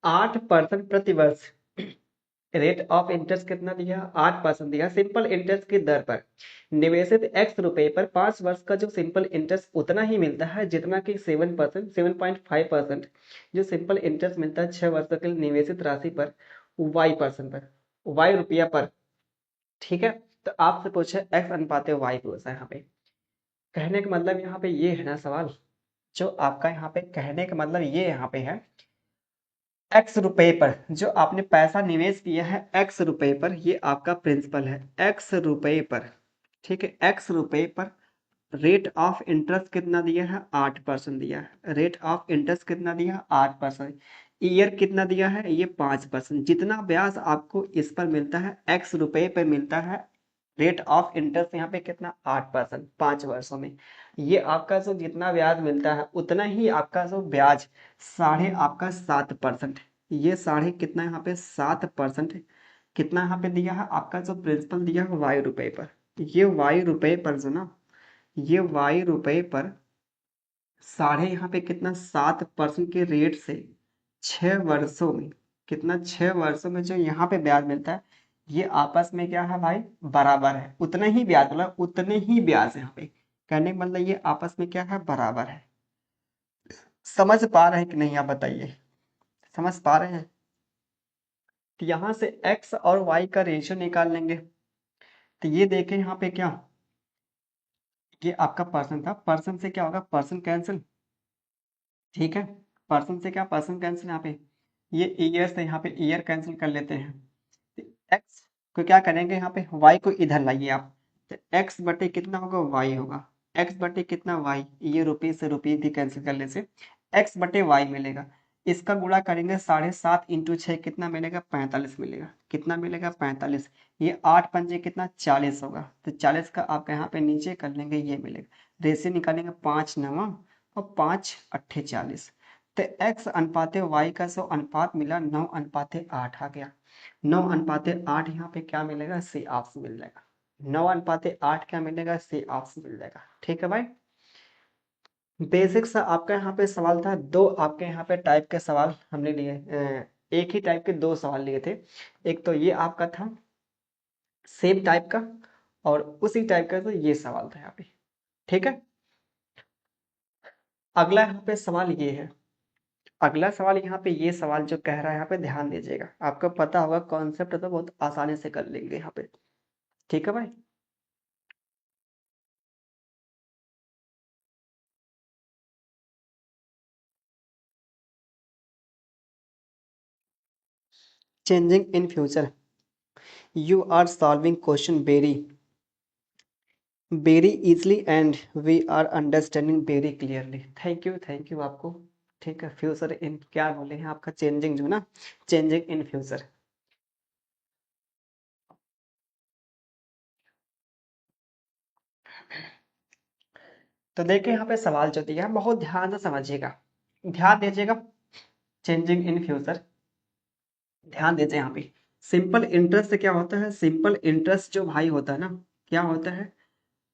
8% प्रति वर्ष रेट ऑफ इंटरेस्ट कितना दिया 8% दिया सिंपल इंटरेस्ट की दर पर निवेशित x रुपए पर 5 वर्ष का जो सिंपल इंटरेस्ट उतना ही मिलता है जितना कि 7%, 7.5% जो सिंपल इंटरेस्ट मिलता है 6 वर्षों के लिए निवेशित राशि पर y% पर, y रुपया पर, ठीक है। तो आपसे पूछे x अनुपात y पूछा है यहाँ पे, कहने का मतलब यहाँ पे ये है ना सवाल, जो आपका यहाँ पे कहने का मतलब ये यहाँ पे है x रुपए पर जो आपने पैसा निवेश किया है x रुपए पर, ये आपका प्रिंसिपल है x रुपए पर, ठीक है। x रुपए पर रेट ऑफ इंटरेस्ट कितना दिया है 8% दिया है, रेट ऑफ इंटरेस्ट कितना दिया है 8%, ईयर कितना दिया है ये 5%, जितना ब्याज आपको इस पर मिलता है x रुपए पर मिलता है रेट ऑफ इंटरेस्ट यहाँ पे कितना 8% 5 वर्षों में, ये आपका जो जितना ब्याज मिलता है उतना ही आपका जो ब्याज साढ़े आपका 7%, ये साढ़े कितना यहाँ पे 7% कितना यहाँ पे दिया है आपका जो प्रिंसिपल दिया है y रुपए पर, ये y रुपए पर जो ना, ये y रुपए पर साढ़े यहाँ पे कितना 7% के रेट से 6 वर्षों में, कितना 6 वर्षों में जो यहाँ पे ब्याज मिलता है ये आपस में क्या है भाई बराबर है, उतना ही ब्याज मतलब उतने ही ब्याज यहाँ पे, कहने का मतलब ये आपस में क्या है बराबर है। समझ पा रहे हैं कि नहीं आप बताइए, समझ पा रहे हैं। तो यहाँ से x और y का रेशियो निकाल लेंगे, तो ये देखें यहाँ पे क्या, ये आपका पर्सन था, पर्सन से क्या होगा पर्सन कैंसिल, ठीक है। पर्सन से क्या पर्सन कैंसिल, यहाँ पे ये ईयर से यहाँ पे ईयर कैंसिल कर लेते हैं, एक्स को क्या करेंगे यहाँ पे वाई को इधर लाइए आप, तो एक्स बटे कितना होगा वाई होगा, एक्स बटे कितना वाई, ये रुपये से रुपये भी कैंसिल करने से एक्स बटे वाई मिलेगा, इसका गुणा करेंगे 7.5 इंटू 6 कितना मिलेगा 45 मिलेगा, कितना मिलेगा 45, ये 8 पंजे कितना 40 होगा, तो 40 का आपका यहाँ पे नीचे कर लेंगे, ये मिलेगा। रेशियो निकालेंगे 5 नवा और 5 अट्ठे 40। तो x अनुपाते y का सो अनुपात मिला 9:8 आ गया। 9:8 यहाँ पे क्या मिलेगा, सी ऑप्शन मिल जाएगा। 9:8 क्या मिलेगा, सी ऑप्शन मिल जाएगा। ठीक है भाई, बेसिक सा आपका यहाँ पे सवाल था। दो आपके यहाँ पे टाइप के सवाल हमने लिए, एक ही टाइप के दो सवाल लिए थे। एक तो ये आपका था सेम टाइप का, और उसी टाइप का तो ये सवाल था यहाँ पे। ठीक है, अगला यहाँ पे सवाल ये है। अगला सवाल यहाँ पे ये सवाल जो कह रहा है यहाँ पे ध्यान दीजिएगा, आपको पता होगा कॉन्सेप्ट तो बहुत आसानी से कर लेंगे यहाँ पे। ठीक है भाई, changing in future, you are solving question very easily and we are understanding very clearly. Thank you आपको। ठीक है, फ्यूचर इन क्या बोले हैं आपका, चेंजिंग जो ना, चेंजिंग इन फ्यूचर। तो देखिए यहाँ पे सवाल जो दिया है बहुत ध्यान से समझिएगा, ध्यान दीजिएगा। चेंजिंग इन फ्यूचर, ध्यान दीजिए यहाँ पे। सिंपल इंटरेस्ट से क्या होता है, सिंपल इंटरेस्ट जो भाई होता है ना, क्या होता है,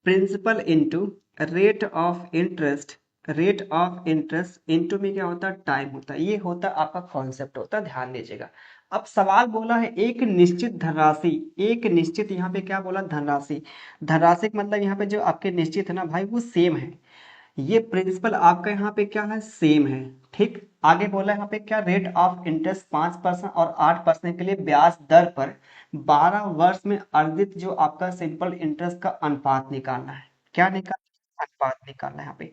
principal into rate of interest, rate of interest into में क्या होता है, टाइम होता है। ये होता है आपका कॉन्सेप्ट होता है, ध्यान दीजिएगा। अब सवाल बोला है एक निश्चित धनराशि, एक निश्चित यहाँ पे क्या बोला, धनराशि। धनराशि का मतलब यहाँ पे जो आपके निश्चित है ना भाई वो सेम है। ये प्रिंसिपल आपका यहाँ पे क्या है, सेम है। ठीक, आगे बोला यहाँ पे क्या, रेट ऑफ इंटरेस्ट 5% और 8% के लिए ब्याज दर पर 12 वर्ष में अर्जित जो आपका सिंपल इंटरेस्ट का अनुपात निकालना है। क्या निकालना है, अनुपात निकालना है यहाँ पे।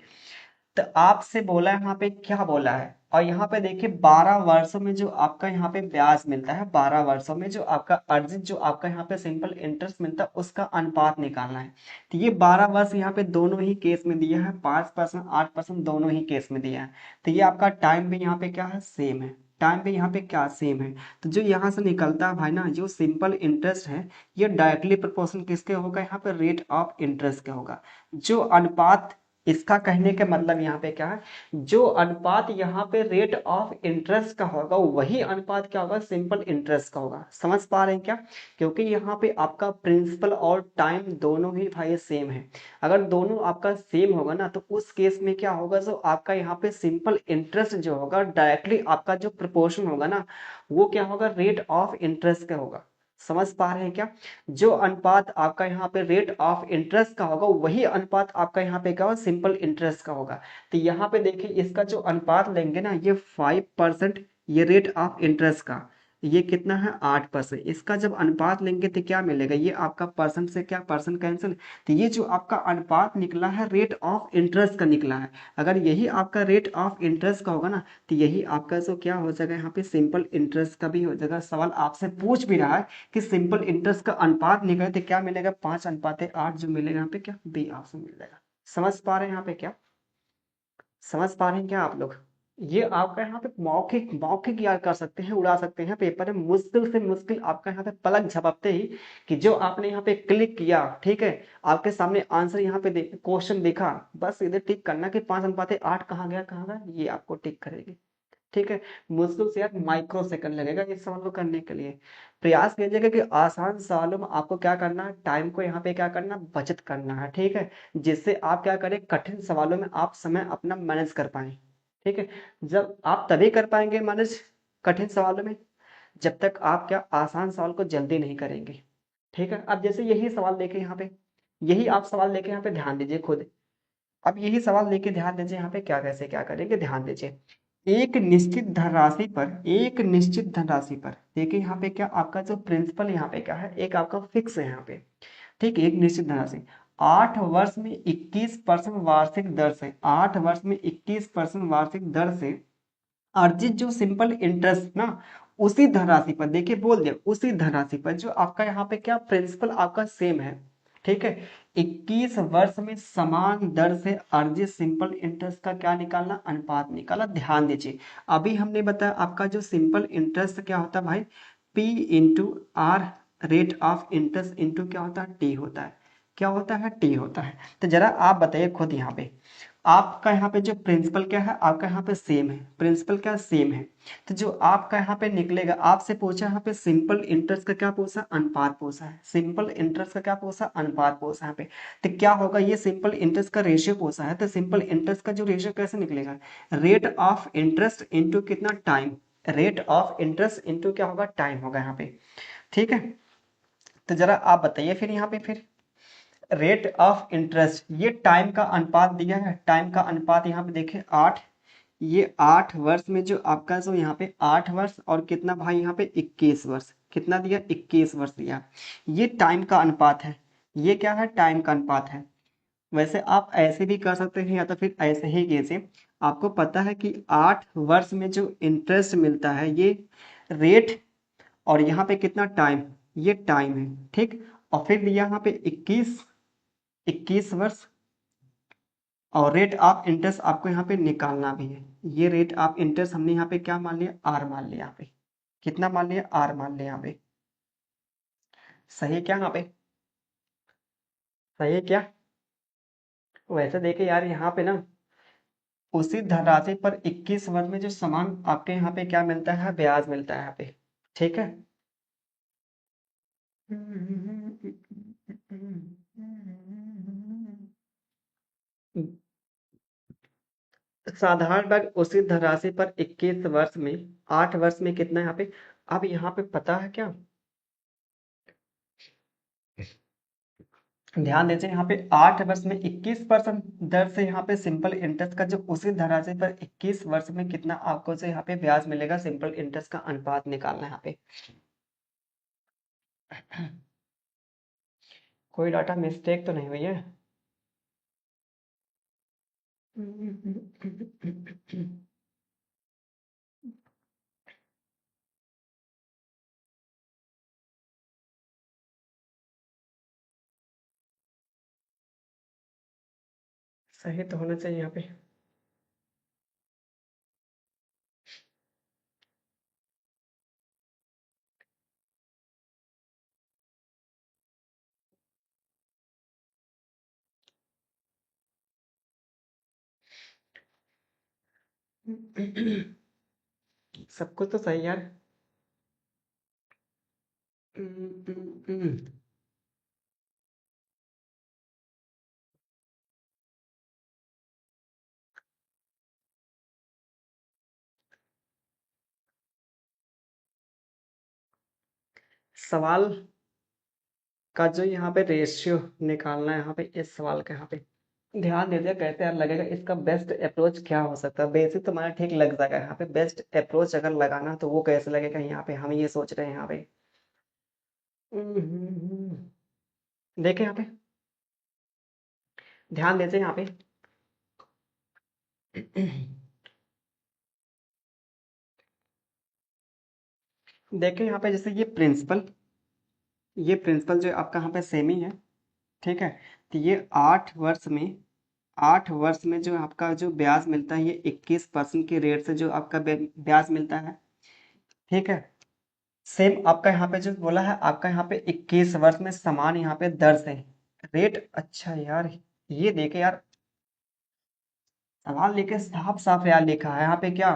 तो आपसे बोला है यहाँ पे क्या बोला है, और यहाँ पे देखिए 12 वर्षों में जो आपका यहाँ पे ब्याज मिलता है, 12 वर्षों में जो आपका अर्जित जो आपका यहाँ पे सिंपल इंटरेस्ट मिलता है उसका अनुपात निकालना है। तो ये 12 वर्ष यहाँ पे दोनों ही केस में दिया है, 5% 8% दोनों ही केस में दिया है। तो ये आपका टाइम भी यहाँ पे क्या है, सेम है। टाइम भी यहाँ पे क्या, सेम है। तो जो यहाँ से निकलता है भाई ना, जो सिंपल इंटरेस्ट है ये डायरेक्टली प्रोपोर्शन किसके होगा, यहाँ पे रेट ऑफ इंटरेस्ट का होगा। जो अनुपात, इसका कहने का मतलब यहाँ पे क्या है, जो अनुपात यहाँ पे रेट ऑफ इंटरेस्ट का होगा वही अनुपात क्या होगा, सिंपल इंटरेस्ट का होगा। समझ पा रहे हैं क्या, क्योंकि यहाँ पे आपका प्रिंसिपल और टाइम दोनों ही भाई सेम है। अगर दोनों आपका सेम होगा ना तो उस केस में क्या होगा, जो आपका यहाँ पे सिंपल इंटरेस्ट जो होगा डायरेक्टली आपका जो प्रोपोर्शन होगा ना वो क्या होगा, रेट ऑफ इंटरेस्ट का होगा। समझ पा रहे हैं क्या, जो अनुपात आपका यहाँ पे रेट ऑफ इंटरेस्ट का होगा वही अनुपात आपका यहाँ पे क्या होगा, सिंपल इंटरेस्ट का होगा। तो यहाँ पे देखिए इसका जो अनुपात लेंगे ना, ये 5%, ये रेट ऑफ इंटरेस्ट का, ये कितना है 8%। इसका जब अनुपात लेंगे तो क्या मिलेगा, ये आपका परसेंट से क्या परसेंट कैंसिल। तो ये जो आपका अनुपात निकला है रेट ऑफ इंटरेस्ट का निकला है। अगर यही आपका रेट ऑफ इंटरेस्ट का होगा ना तो यही आपका जो क्या हो जाएगा, यहाँ पे सिंपल इंटरेस्ट का भी हो जाएगा। सवाल आपसे पूछ भी रहा है कि सिंपल इंटरेस्ट का अनुपात निकले तो क्या मिलेगा, 5:8 जो मिलेगा यहाँ पे क्या, बी ऑप्शन मिल जाएगा। समझ पा रहे हैं यहाँ पे क्या, समझ पा रहे हैं क्या आप लोग। ये आपका यहाँ पे मौखिक मौखिक याद कर सकते हैं, उड़ा सकते हैं पेपर में, मुश्किल से मुश्किल आपका यहाँ पे पलक झपकते ही कि जो आपने यहाँ पे क्लिक किया, ठीक है, आपके सामने आंसर यहाँ पे क्वेश्चन दिखा, बस इधर टिक करना कि 5:8 कहाँ गया कहाँ गया, ये आपको टिक करेगी। ठीक है, मुश्किल से यार माइक्रो सेकंड लगेगा इस सवाल को करने के लिए। प्रयास कीजिएगा कि आसान सवालों में आपको क्या करना है, टाइम को यहाँ पे क्या करना, बचत करना है। ठीक है, जिससे आप क्या करें, कठिन सवालों में आप समय अपना मैनेज कर पाए। ठीक है, जब आप तभी कर पाएंगे मैनेज कठिन सवालों में जब तक आप क्या आसान सवाल को जल्दी नहीं करेंगे। ठीक है, अब जैसे यही सवाल देखे यहाँ पे, यही आप सवाल लेके यहाँ पे ध्यान दीजिए खुद। अब यही सवाल लेके ध्यान दीजिए यहाँ पे क्या कैसे क्या करेंगे, ध्यान दीजिए। एक निश्चित धनराशि पर, एक निश्चित धनराशि पर देखिए यहाँ पे क्या आपका जो प्रिंसिपल यहाँ पे क्या है, एक आपका फिक्स है यहाँ पे। ठीक है, एक निश्चित धनराशि 8 वर्ष में 21% वार्षिक दर से, 8 वर्ष में 21% वार्षिक दर से अर्जित जो सिंपल इंटरेस्ट ना, उसी धनराशि पर देखिए बोल दिया, उसी धनराशि पर जो आपका यहाँ पे क्या प्रिंसिपल आपका सेम है। ठीक है, 21 वर्ष में समान दर से अर्जित सिंपल इंटरेस्ट का क्या निकालना, अनुपात निकाला। ध्यान दीजिए, अभी हमने बताया आपका जो सिंपल इंटरेस्ट क्या होता है भाई, P into R rate of interest into क्या होता है, टी होता है। क्या होता है, टी होता है। तो जरा आप बताइए खुद यहाँ पे, आपका यहाँ पे जो प्रिंसिपल क्या है, आपका यहाँ पे सेम है, प्रिंसिपल क्या सेम है। तो जो आपका यहाँ पे निकलेगा, आपसे पूछा यहाँ पे सिंपल इंटरेस्ट का क्या पूछा, अनुपात पूछा है। सिंपल इंटरेस्ट का क्या पूछा, अनुपात पूछा यहाँ पे। तो क्या होगा, ये सिंपल इंटरेस्ट का रेशियो पूछा है, तो सिंपल इंटरेस्ट का जो रेशियो कैसे निकलेगा, रेट ऑफ इंटरेस्ट इंटू कितना, time. Rate of interest into क्या होगा, टाइम होगा यहाँ पे। ठीक है, तो जरा आप बताइए फिर यहाँ पे, फिर रेट ऑफ इंटरेस्ट, ये टाइम का अनुपात दिया है, टाइम का अनुपात यहाँ पे देखें 8। ये 8 वर्ष में जो आपका जो यहाँ पे 8 वर्ष और कितना भाई यहाँ पे 21 वर्ष, कितना दिया, 21 वर्ष दिया। ये टाइम का अनुपात है, ये क्या है, टाइम का अनुपात है। वैसे आप ऐसे भी कर सकते हैं या तो फिर ऐसे ही कीजिए। आपको पता है कि 8 वर्ष में जो इंटरेस्ट मिलता है ये रेट, और यहाँ पे कितना टाइम, ये टाइम है, ठीक। और फिर दिया यहाँ पे 21 वर्ष, और रेट ऑफ इंटरेस्ट आपको यहाँ पे निकालना भी है। ये रेट ऑफ इंटरेस्ट हमने यहाँ पे क्या मान लिया, आर मान लिया यहाँ पे। कितना मान लिया, आर मान लिया यहाँ पे। सही है क्या यहाँ पे, सही है क्या। वैसे देखे यार यहाँ पे ना, उसी धनराशि पर 21 वर्ष में जो समान आपके यहाँ पे क्या मिलता है, ब्याज मिलता है यहाँ पे। ठीक है। साधारण भाग उसी धनराशि पर 21 वर्ष में, 8 वर्ष में कितना यहाँ पे। अब यहाँ पे पता है क्या, ध्यान दीजिए यहाँ पे 8 वर्ष में 21% दर से यहाँ पे सिंपल इंटरेस्ट का जो उसी धनराशि पर 21 वर्ष में कितना आपको जो यहाँ पे ब्याज मिलेगा, सिंपल इंटरेस्ट का अनुपात निकालना है यहाँ पे। कोई डाटा मिस्टेक तो नहीं हुई है। सही तो होना चाहिए यहाँ पे। सब कुछ तो सही यार। सवाल का जो यहाँ पे रेशियो निकालना है यहाँ पे, इस सवाल का यहाँ पे ध्यान दीजिए कैसे यार लगेगा, इसका बेस्ट अप्रोच क्या हो सकता है। बेसिक तो हमारा ठीक लग जाएगा, यहाँ पे बेस्ट अप्रोच अगर लगाना तो वो कैसे लगेगा, यहाँ पे हम ये सोच रहे हैं यहाँ पे। देखें यहाँ पे, ध्यान दीजिए यहाँ पे। देखें यहाँ पे, जैसे ये प्रिंसिपल जो आपका यहाँ पे सेम ही है, ठीक है। तो ये 8 वर्ष में, 8 वर्ष में जो आपका जो ब्याज मिलता है, ये 21% की रेट से जो आपका ब्याज मिलता है, ठीक है। सेम आपका यहाँ पे जो बोला है, आपका यहाँ पे 21 वर्ष में समान यहाँ पे दर से रेट। अच्छा यार, ये देखे यार, सवाल लेके साफ साफ यार लिखा है यहाँ पे क्या,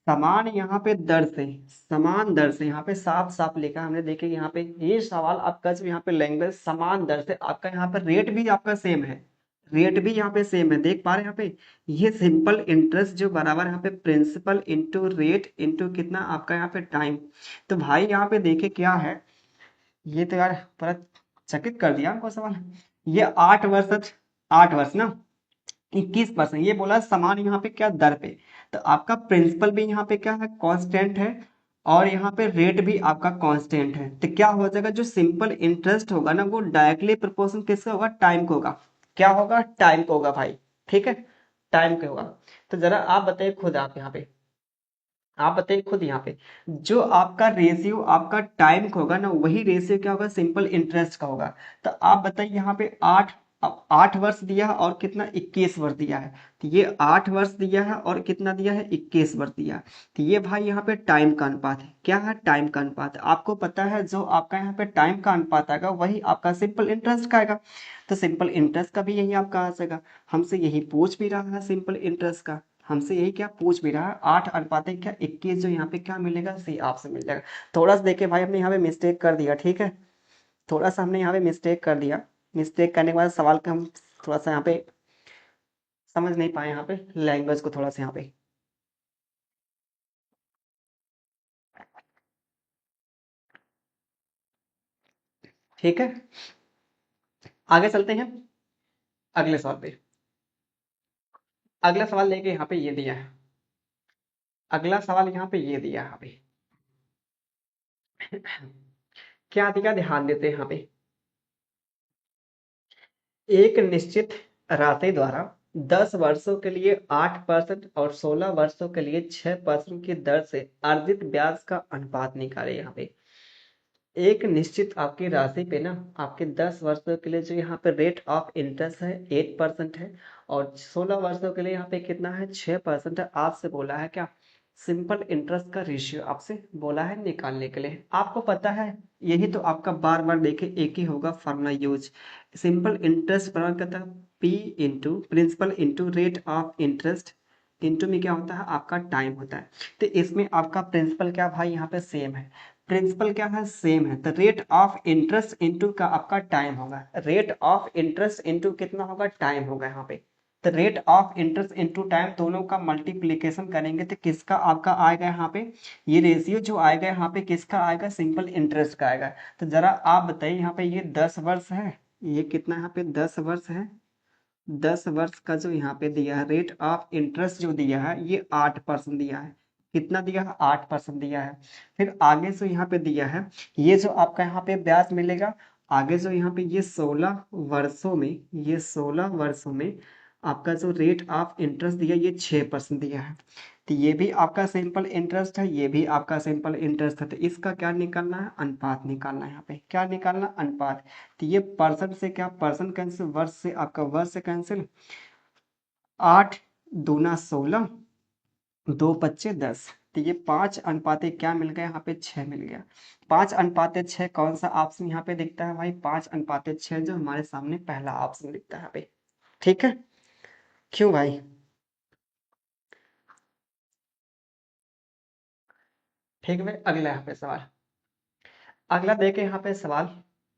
समान यहाँ पे दर से, समान दर से यहाँ पे साफ साफ लिखा है हमने। देखे यहाँ पे ये सवाल आपका जो यहाँ पे लैंग्वेज समान दर से, आपका यहाँ पे रेट भी आपका सेम है, रेट भी यहाँ पे सेम है, देख पा रहे हैं यहाँ पे। ये सिंपल इंटरेस्ट जो बराबर यहाँ पे प्रिंसिपल इंटू रेट इंटू कितना आपका यहाँ पे टाइम। तो भाई यहाँ पे देखे क्या है, ये तो यार पूरा चकित कर दिया हमको सवाल। ये 8 वर्ष, 8 वर्ष ना, 21%, ये बोला समान यहाँ पे क्या दर पे। तो आपका प्रिंसिपल भी यहाँ पे क्या है, कांस्टेंट है, और यहाँ पे रेट भी आपका कांस्टेंट है। तो क्या हो जाएगा, जो सिंपल इंटरेस्ट होगा ना, वो डायरेक्टली प्रोपोर्शनल किसका होगा, टाइम को होगा। क्या होगा, टाइम को होगा भाई, ठीक है, टाइम को होगा। तो जरा आप बताइए खुद, आप यहाँ पे आप बताइए खुद यहाँ पे, जो आपका रेशियो आपका टाइम का होगा ना, वही रेशियो क्या होगा, सिंपल इंटरेस्ट का होगा। तो आप बताइए यहाँ पे अब 8 वर्ष दिया है और कितना 21 वर्ष दिया है, तो ये 8 वर्ष दिया है और कितना दिया है 21 वर्ष दिया है। तो ये भाई यहाँ पे टाइम का अनुपात है। क्या है? टाइम का अनुपात। आपको पता है जो आपका यहाँ पे टाइम का अनुपात आएगा वही आपका सिंपल इंटरेस्ट का आएगा। तो सिंपल इंटरेस्ट का भी यही आपका आ जाएगा। हमसे यही पूछ भी रहा है सिंपल इंटरेस्ट का, हमसे यही क्या पूछ भी रहा है, 8 अनुपात क्या 21, जो यहाँ पे क्या मिलेगा सी आपसे मिल जाएगा। थोड़ा सा देखे भाई, हमने यहाँ पे मिस्टेक कर दिया, ठीक है, थोड़ा सा हमने यहाँ पे मिस्टेक कर दिया। मिस्टेक करने के बाद सवाल का हम थोड़ा सा यहाँ पे समझ नहीं पाए, यहाँ पे लैंग्वेज को थोड़ा सा यहाँ पे, ठीक है। आगे चलते हैं अगले सवाल पे। अगला सवाल लेके यहाँ पे ये दिया है, अगला सवाल यहाँ पे ये दिया है यहाँ पे। क्या दिया, ध्यान देते हैं यहाँ पे। एक निश्चित राशि द्वारा 10 वर्षों के लिए 8% और 16 वर्षों के लिए 6% की दर से अर्जित ब्याज का अनुपात निकाले। यहाँ पे एक निश्चित आपकी राशि पे ना आपके 10 वर्षों के लिए जो यहाँ पे रेट ऑफ इंटरेस्ट है 8% है, और 16 वर्षों के लिए यहाँ पे कितना है 6% है। आपसे बोला है क्या, सिंपल इंटरेस्ट का रेशियो आपसे बोला है निकालने के लिए। आपको पता है यही तो आपका बार बार देखे एक ही होगा फॉर्मूला यूज। सिंपल इंटरेस्ट बराबर करता है P into principal into rate of interest, into में क्या होता है आपका टाइम होता है। तो इसमें आपका प्रिंसिपल क्या भाई यहाँ पे सेम है, प्रिंसिपल क्या है सेम है, तो रेट ऑफ इंटरेस्ट इनटू का आपका टाइम होगा, रेट ऑफ इंटरेस्ट इनटू कितना होगा टाइम होगा यहाँ पे। तो rate of interest into time दोनों का मल्टीप्लिकेशन करेंगे तो किसका आपका आएगा यहाँ पे, ये रेशियो जो आएगा यहाँ पे किसका आएगा, सिंपल इंटरेस्ट का आएगा। तो जरा आप बताइए यहाँ पे ये 10 वर्ष है, ये कितना यहाँ पे 10 वर्ष है, 10 वर्ष का जो यहाँ पे दिया है रेट ऑफ इंटरेस्ट जो दिया है ये 8% दिया है। कितना दिया है 8% दिया है। फिर आगे जो यहाँ पे दिया है ये जो आपका यहाँ पे ब्याज मिलेगा, आगे जो यहाँ पे ये 16 वर्षों में, ये 16 वर्षों में आपका जो रेट ऑफ इंटरेस्ट दिया ये 6% दिया है। तो ये भी आपका सिंपल इंटरेस्ट है, ये भी आपका सिंपल इंटरेस्ट है। तो इसका क्या निकालना है, अनुपात निकालना है। यहाँ पे क्या निकालना, अनुपात। तो ये परसेंट से क्या, परसेंट कैंसिल, वर्ष से आपका वर्ष से कैंसिल, 8 दूना 16, 2 पच्चे 10। तो ये 5 अनुपाते क्या मिल गया यहाँ पे 6 मिल गया। 5 अनुपाते 6 कौन सा ऑप्शन यहाँ पे दिखता है भाई, 5 अनुपाते 6 जो हमारे सामने पहला ऑप्शन दिखता है यहाँ पे, ठीक है। क्यों भाई, ठीक है। अगला यहाँ पे सवाल, अगला देखे यहाँ पे सवाल,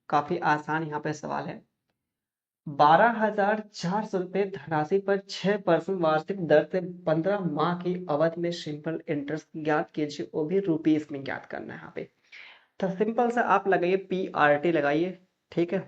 काफी आसान यहाँ पे सवाल है। 12,400 रुपये धनराशि पर 6% वार्षिक दर से 15 माह की अवधि में सिंपल इंटरेस्ट ज्ञात कीजिए, वो भी रुपीस में ज्ञात करना है यहाँ पे। तो सिंपल सा आप लगाइए PRT लगाइए, ठीक है,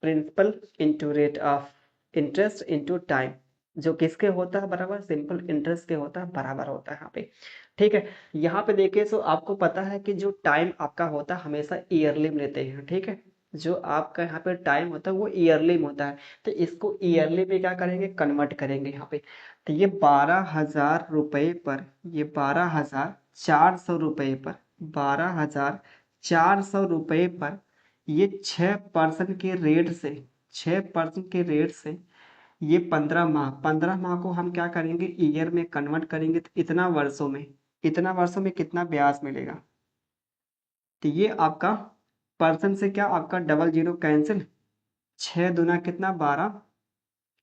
principal into rate of interest into time, जो किसके होता है बराबर, सिंपल इंटरेस्ट के होता है, बराबर होता है यहाँ पे, ठीक है। यहाँ पे देखिए तो आपको पता है कि जो टाइम आपका होता है हमेशा ईयरली में लेते हैं, ठीक है, जो आपका यहाँ पे टाइम होता है वो ईयरली में होता है। तो इसको ईयरली में क्या करेंगे, कन्वर्ट करेंगे यहाँ पे। तो ये 12,000 रुपये पर, ये 12,400 रुपये पर, 12,400 रुपये पर ये 6% के रेट से, 6% के रेट से ये 15 माह, 15 माह को हम क्या करेंगे ईयर में कन्वर्ट करेंगे, तो इतना वर्षों में, इतना वर्षों में कितना ब्याज मिलेगा। तो ये आपका परसेंट से क्या आपका डबल जीरो कैंसिल, 6 दूना कितना 12,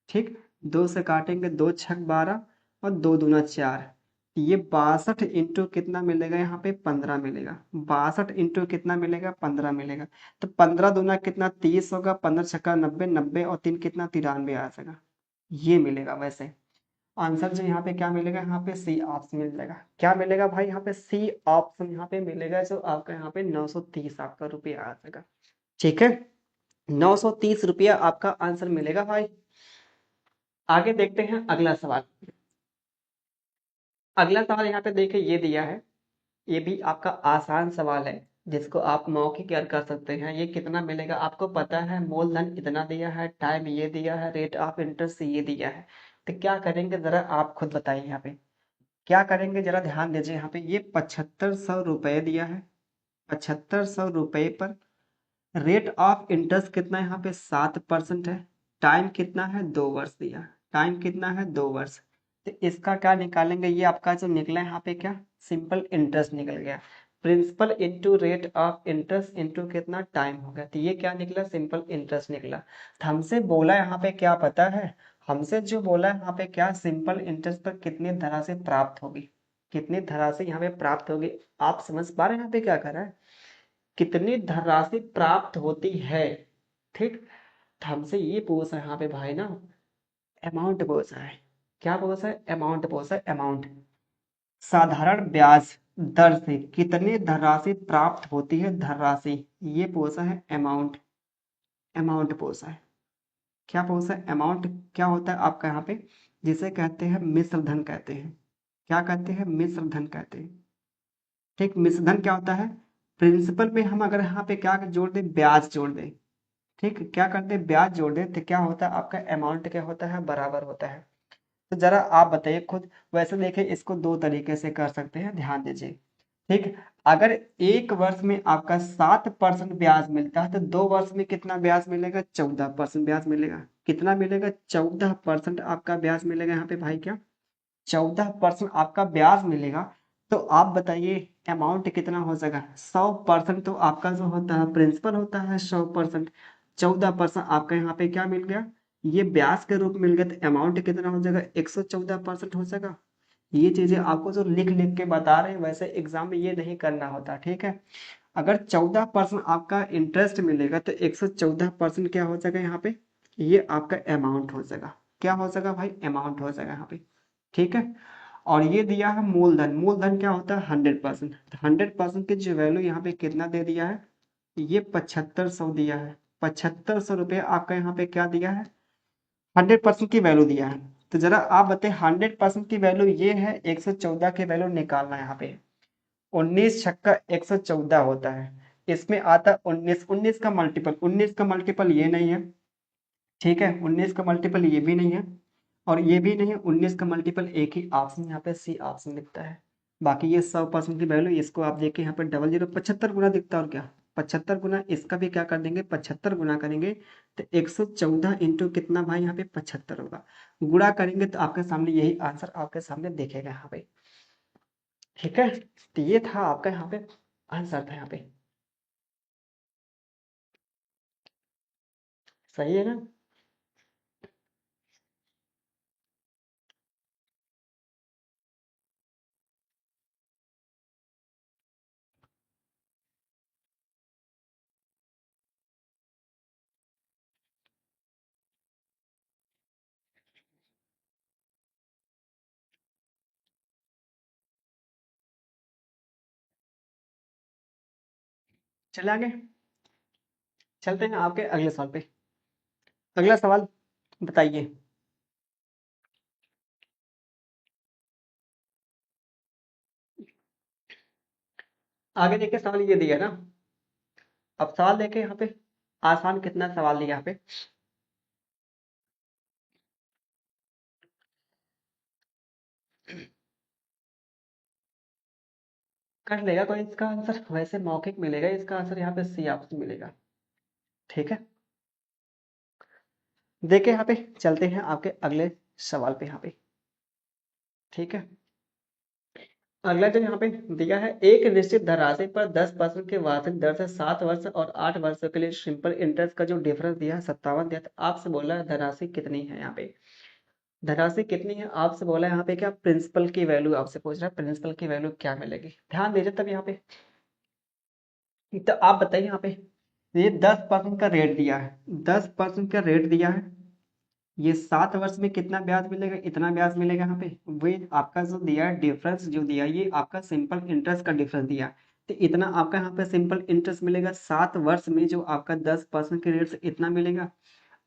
ठीक, 2 से काटेंगे 2 छक 12 और 2 दूना 4। ये 62 इंटू कितना मिलेगा यहाँ पे 15 मिलेगा, 62 इंटू कितना मिलेगा 15 मिलेगा। तो 15 दूना कितना 30 होगा, 15 छक्का 90, 90 और 3 कितना 93 आ जाएगा, ये मिलेगा। वैसे आंसर जो यहाँ पे क्या मिलेगा, यहाँ पे सी ऑप्शन मिल जाएगा। क्या मिलेगा भाई, यहाँ पे सी ऑप्शन यहाँ पे मिलेगा, जो आपका यहाँ पे 930 आपका रुपया आ जाएगा, ठीक है। 930 रुपया आपका आंसर मिलेगा भाई। आगे देखते हैं अगला सवाल। अगला सवाल यहाँ पे देखिए ये दिया है, ये भी आपका आसान सवाल है जिसको आप मौखिक याद कर सकते हैं। ये कितना मिलेगा आपको पता है, मूलधन इतना दिया है, टाइम ये दिया है, रेट ऑफ इंटरेस्ट ये दिया है। तो क्या करेंगे जरा आप खुद बताइए यहाँ पे, क्या करेंगे जरा ध्यान दीजिए। यहाँ पे ये 7500 रुपये दिया है, 7500 रुपये पर रेट ऑफ इंटरेस्ट कितना है यहाँ पे 7% है, टाइम कितना है 2 वर्ष दिया, टाइम कितना है 2 वर्ष। तो इसका क्या निकालेंगे, ये आपका जो निकला यहाँ पे क्या सिंपल इंटरेस्ट निकल गया। Principal into rate of interest into कितना टाइम हो गया, तो ये क्या निकला सिंपल इंटरेस्ट निकला। तो हमसे बोला यहाँ पे क्या पता है, हमसे जो बोला है यहाँ पे क्या सिंपल इंटरेस्ट पर कितनी धनराशि प्राप्त होगी, कितनी धनराशि यहाँ पे प्राप्त होगी। आप समझ पा रहे हैं यहाँ पे क्या कर रहा है, कितनी धनराशि प्राप्त होती है। ठीक, तो हमसे ये पूछ रहा है यहाँ पे भाई ना, अमाउंट पूछ रहा है। क्या पूछ रहा है, अमाउंट पूछ रहा है, अमाउंट। साधारण ब्याज दर से कितनी धनराशि प्राप्त होती है, धनराशि, ये पूछा है अमाउंट। अमाउंट पूछा है, क्या पूछा है अमाउंट। क्या होता है आपका यहाँ पे, जिसे कहते हैं मिश्र धन कहते हैं। क्या कहते हैं, मिश्र धन कहते हैं। ठीक, मिश्र धन क्या होता है, प्रिंसिपल में हम अगर यहाँ पे क्या जोड़ दें, ब्याज जोड़ दें। ठीक, क्या करते हैं, ब्याज जोड़ दें, तो क्या होता है आपका अमाउंट क्या होता है, बराबर होता है। तो जरा आप बताइए खुद। वैसे देखिए इसको दो तरीके से कर सकते हैं, ध्यान दीजिए। ठीक, अगर 1 वर्ष में आपका 7% ब्याज मिलता है, तो 2 वर्ष में कितना ब्याज मिलेगा, 14% ब्याज मिलेगा। कितना मिलेगा, 14% आपका ब्याज मिलेगा यहाँ पे भाई, क्या 14% आपका ब्याज मिलेगा। तो आप बताइए अमाउंट कितना हो जाएगा, 100%। तो आपका जो होता है प्रिंसिपल होता है 100%, 14% आपका यहाँ पे क्या मिल गया, ये ब्याज के रूप में मिल गया। तो अमाउंट कितना हो जाएगा, 114% हो जाएगा। ये चीजें आपको जो लिख लिख के बता रहे हैं, वैसे एग्जाम में ये नहीं करना होता। ठीक है, अगर 14% आपका इंटरेस्ट मिलेगा, तो 114% क्या हो जाएगा यहाँ पे, ये आपका अमाउंट हो जाएगा। क्या हो जाएगा भाई, अमाउंट हो जाएगा यहाँ पे। ठीक है, और ये दिया है मूलधन। मूलधन क्या होता है, 100%। तो 100% की जो वैल्यू यहाँ पे कितना दे दिया है, ये 7500 दिया है। 7500 रुपये आपका यहाँ पे क्या दिया है, 100% की वैल्यू दिया है। तो जरा आप बताइए 100% की वैल्यू ये है, 114 की वैल्यू निकालना है यहाँ पे। 19 छक्का 114 होता है, इसमें आता है 19, 19 का मल्टीपल, 19 का मल्टीपल ये नहीं है। ठीक है, 19 का मल्टीपल ये भी नहीं है, और ये भी नहीं है। 19 का मल्टीपल एक ही ऑप्शन यहाँ पे सी ऑप्शन दिखता है। बाकी ये 100% की वैल्यू, इसको आप देखिए यहाँ पे 00 75 गुना दिखता है, और क्या 75 गुना, इसका भी क्या कर देंगे 75 गुना करेंगे। तो 114 इंटू कितना भाई यहाँ पे 75 होगा। गुणा करेंगे तो आपके सामने यही आंसर आपके सामने दिखेगा यहाँ पे। ठीक है, तो ये था आपका यहाँ पे आंसर था यहाँ पे। सही है ना। चले आगे, चलते हैं आपके अगले सवाल पे। अगला सवाल बताइए। आगे देखिए सवाल ये दिया ना। अब सवाल देखे यहाँ पे, आसान कितना सवाल दिया यहाँ पे। कर लेगा कोई इसका आंसर, वैसे मौखिक मिलेगा इसका आंसर, यहाँ पे सी ऑप्शन मिलेगा। ठीक है, देखे यहाँ पे, चलते हैं आपके अगले सवाल पे यहाँ पे। ठीक है, अगला जो यहाँ पे दिया है, एक निश्चित धनराशि पर 10% के वार्षिक दर से 7 वर्ष और 8 वर्षों के लिए सिंपल इंटरेस्ट का जो डिफरेंस दिया है 57 दिया, था आपसे बोला है धनराशि कितनी है। यहाँ पे धनराशि कितनी है आपसे बोला है, यहाँ पे क्या प्रिंसिपल की वैल्यू आपसे पूछ रहा है, प्रिंसिपल की वैल्यू क्या मिलेगी, ध्यान दीजिए तब यहाँ पे। तो आप बताइए यहाँ पे, ये 10% का रेट दिया है, 10% का रेट दिया है। ये 7 वर्ष में कितना ब्याज मिलेगा, इतना ब्याज मिलेगा यहाँ पे। वही आपका जो दिया है डिफरेंस जो दिया, ये आपका सिंपल इंटरेस्ट का डिफरेंस दिया। तो इतना आपका यहाँ पे सिंपल इंटरेस्ट मिलेगा 7 वर्ष में, जो आपका 10% के रेट से इतना मिलेगा।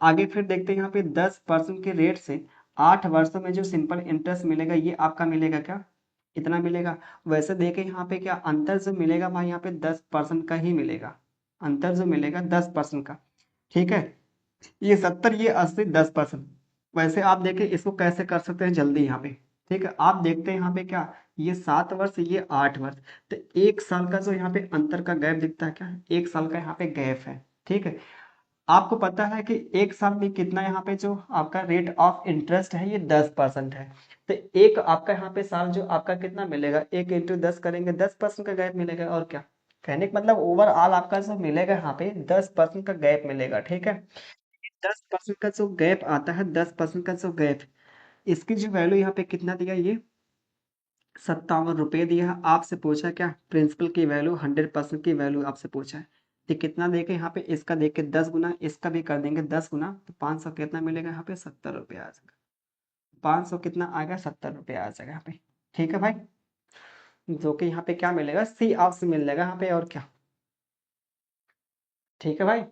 आगे फिर देखते हैं यहाँ पे 10% के रेट से 8 वर्षों में जो सिंपल इंटरेस्ट मिलेगा, ये आपका मिलेगा क्या, इतना मिलेगा। वैसे देखें यहाँ पे क्या अंतर जो मिलेगा भाई, यहाँ पे 10% का ही मिलेगा। अंतर जो मिलेगा 10% का। ठीक है, ये 70, ये 80, 10%। वैसे आप देखें इसको कैसे कर सकते हैं जल्दी यहाँ पे। ठीक है, आप देखते हैं यहाँ पे क्या, ये 7 वर्ष, ये 8 वर्ष। तो 1 साल का जो यहाँ पे अंतर का गैप दिखता है, क्या 1 साल का यहाँ पे गैप है। ठीक है, आपको पता है कि एक साल में कितना यहाँ पे जो आपका रेट ऑफ इंटरेस्ट है ये 10% है। तो एक आपका यहाँ पे साल जो आपका कितना मिलेगा, 1 इंटू 10 करेंगे 10% का गैप मिलेगा। और क्या कहने का मतलब ओवरऑल आपका जो मिलेगा यहाँ पे 10% का गैप मिलेगा। ठीक है, 10% का जो गैप आता है, 10% का जो गैप, इसकी जो वैल्यू यहाँ पे कितना दिया, ये 57 रुपये दिया है। आपसे पूछा क्या, प्रिंसिपल की वैल्यू 100% की वैल्यू आपसे पूछा है। तो कितना देके यहाँ पे, इसका देख के 10 गुना, इसका भी कर देंगे 10 गुना, तो 500 कितना मिलेगा यहाँ पे, 70 रुपये आ जाएगा। 500 कितना आएगा, 70 रुपये आ जाएगा यहाँ पे। ठीक है भाई, जो कि यहाँ पे क्या मिलेगा, सी ऑप्शन मिल जाएगा यहाँ पे। और क्या, ठीक है भाई।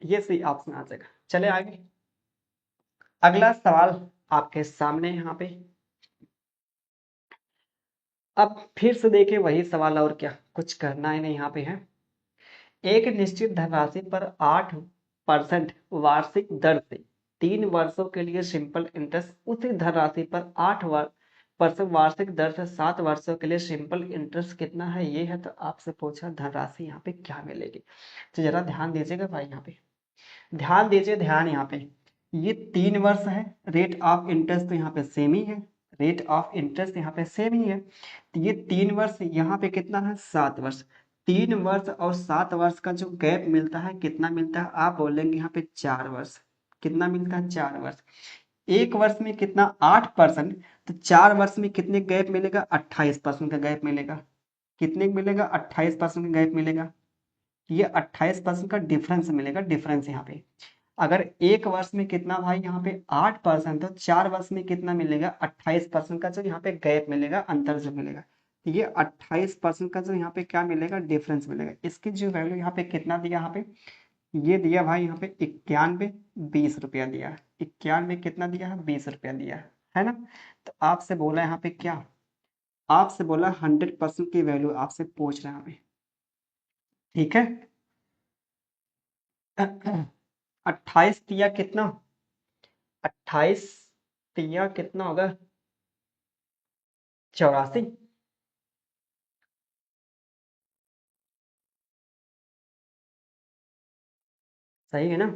ये सी ऑप्शन आ जाएगा। चले आगे, अगला सवाल आपके सामने यहाँ पे। अब फिर से देखें वही सवाल, और क्या कुछ करना है नहीं यहाँ पे है। एक निश्चित धनराशि पर 8% वार्षिक दर से 3 वर्षों के लिए सिंपल इंटरेस्ट, उसी धनराशि पर 8% वार्षिक दर से 7 वर्षों के लिए सिंपल इंटरेस्ट कितना है, ये है। तो आपसे पूछा धनराशि यहाँ पे क्या मिलेगी। तो जरा ध्यान दीजिएगा भाई, यहाँ पे ध्यान दीजिए, ध्यान यहाँ पे। ये 3 वर्ष है, रेट ऑफ इंटरेस्ट तो यहाँ पे सेम ही है, रेट ऑफ इंटरेस्ट यहाँ पे सेम ही है। तो ये 3 वर्ष, यहाँ पे कितना है, 7 वर्ष। 3 वर्ष और 7 वर्ष का जो गैप मिलता है, कितना मिलता है, आप बोलेंगे यहाँ पे 4 वर्ष। कितना मिलता है, 4 वर्ष। एक वर्ष में कितना, 8%। तो 4 वर्ष में कितने गैप मिलेगा, 28% का गैप मिलेगा। कितने का मिलेगा, 28% का गैप मिलेगा। ये 28% का डिफरेंस मिलेगा, डिफरेंस यहाँ पे। अगर एक वर्ष में कितना भाई, यहाँ पे 8%, तो 4 वर्ष में कितना मिलेगा, 28% का जो यहाँ पे गैप मिलेगा, अंतर जो मिलेगा। तो ये 28% का जो यहाँ पे क्या मिलेगा, डिफरेंस मिलेगा। इसकी जो वैल्यू यहाँ पे कितना दिया, यहाँ पे ये दिया भाई, यहाँ पे 91 20 रुपया दिया है। 91 कितना दिया है, 20 रुपया दिया है ना। तो आपसे बोला यहाँ पे क्या, आपसे बोला 100% की वैल्यू आपसे पूछ रहा है हमें। ठीक है, 28 दिया कितना, 28 तिया कितना होगा, 84। सही है ना।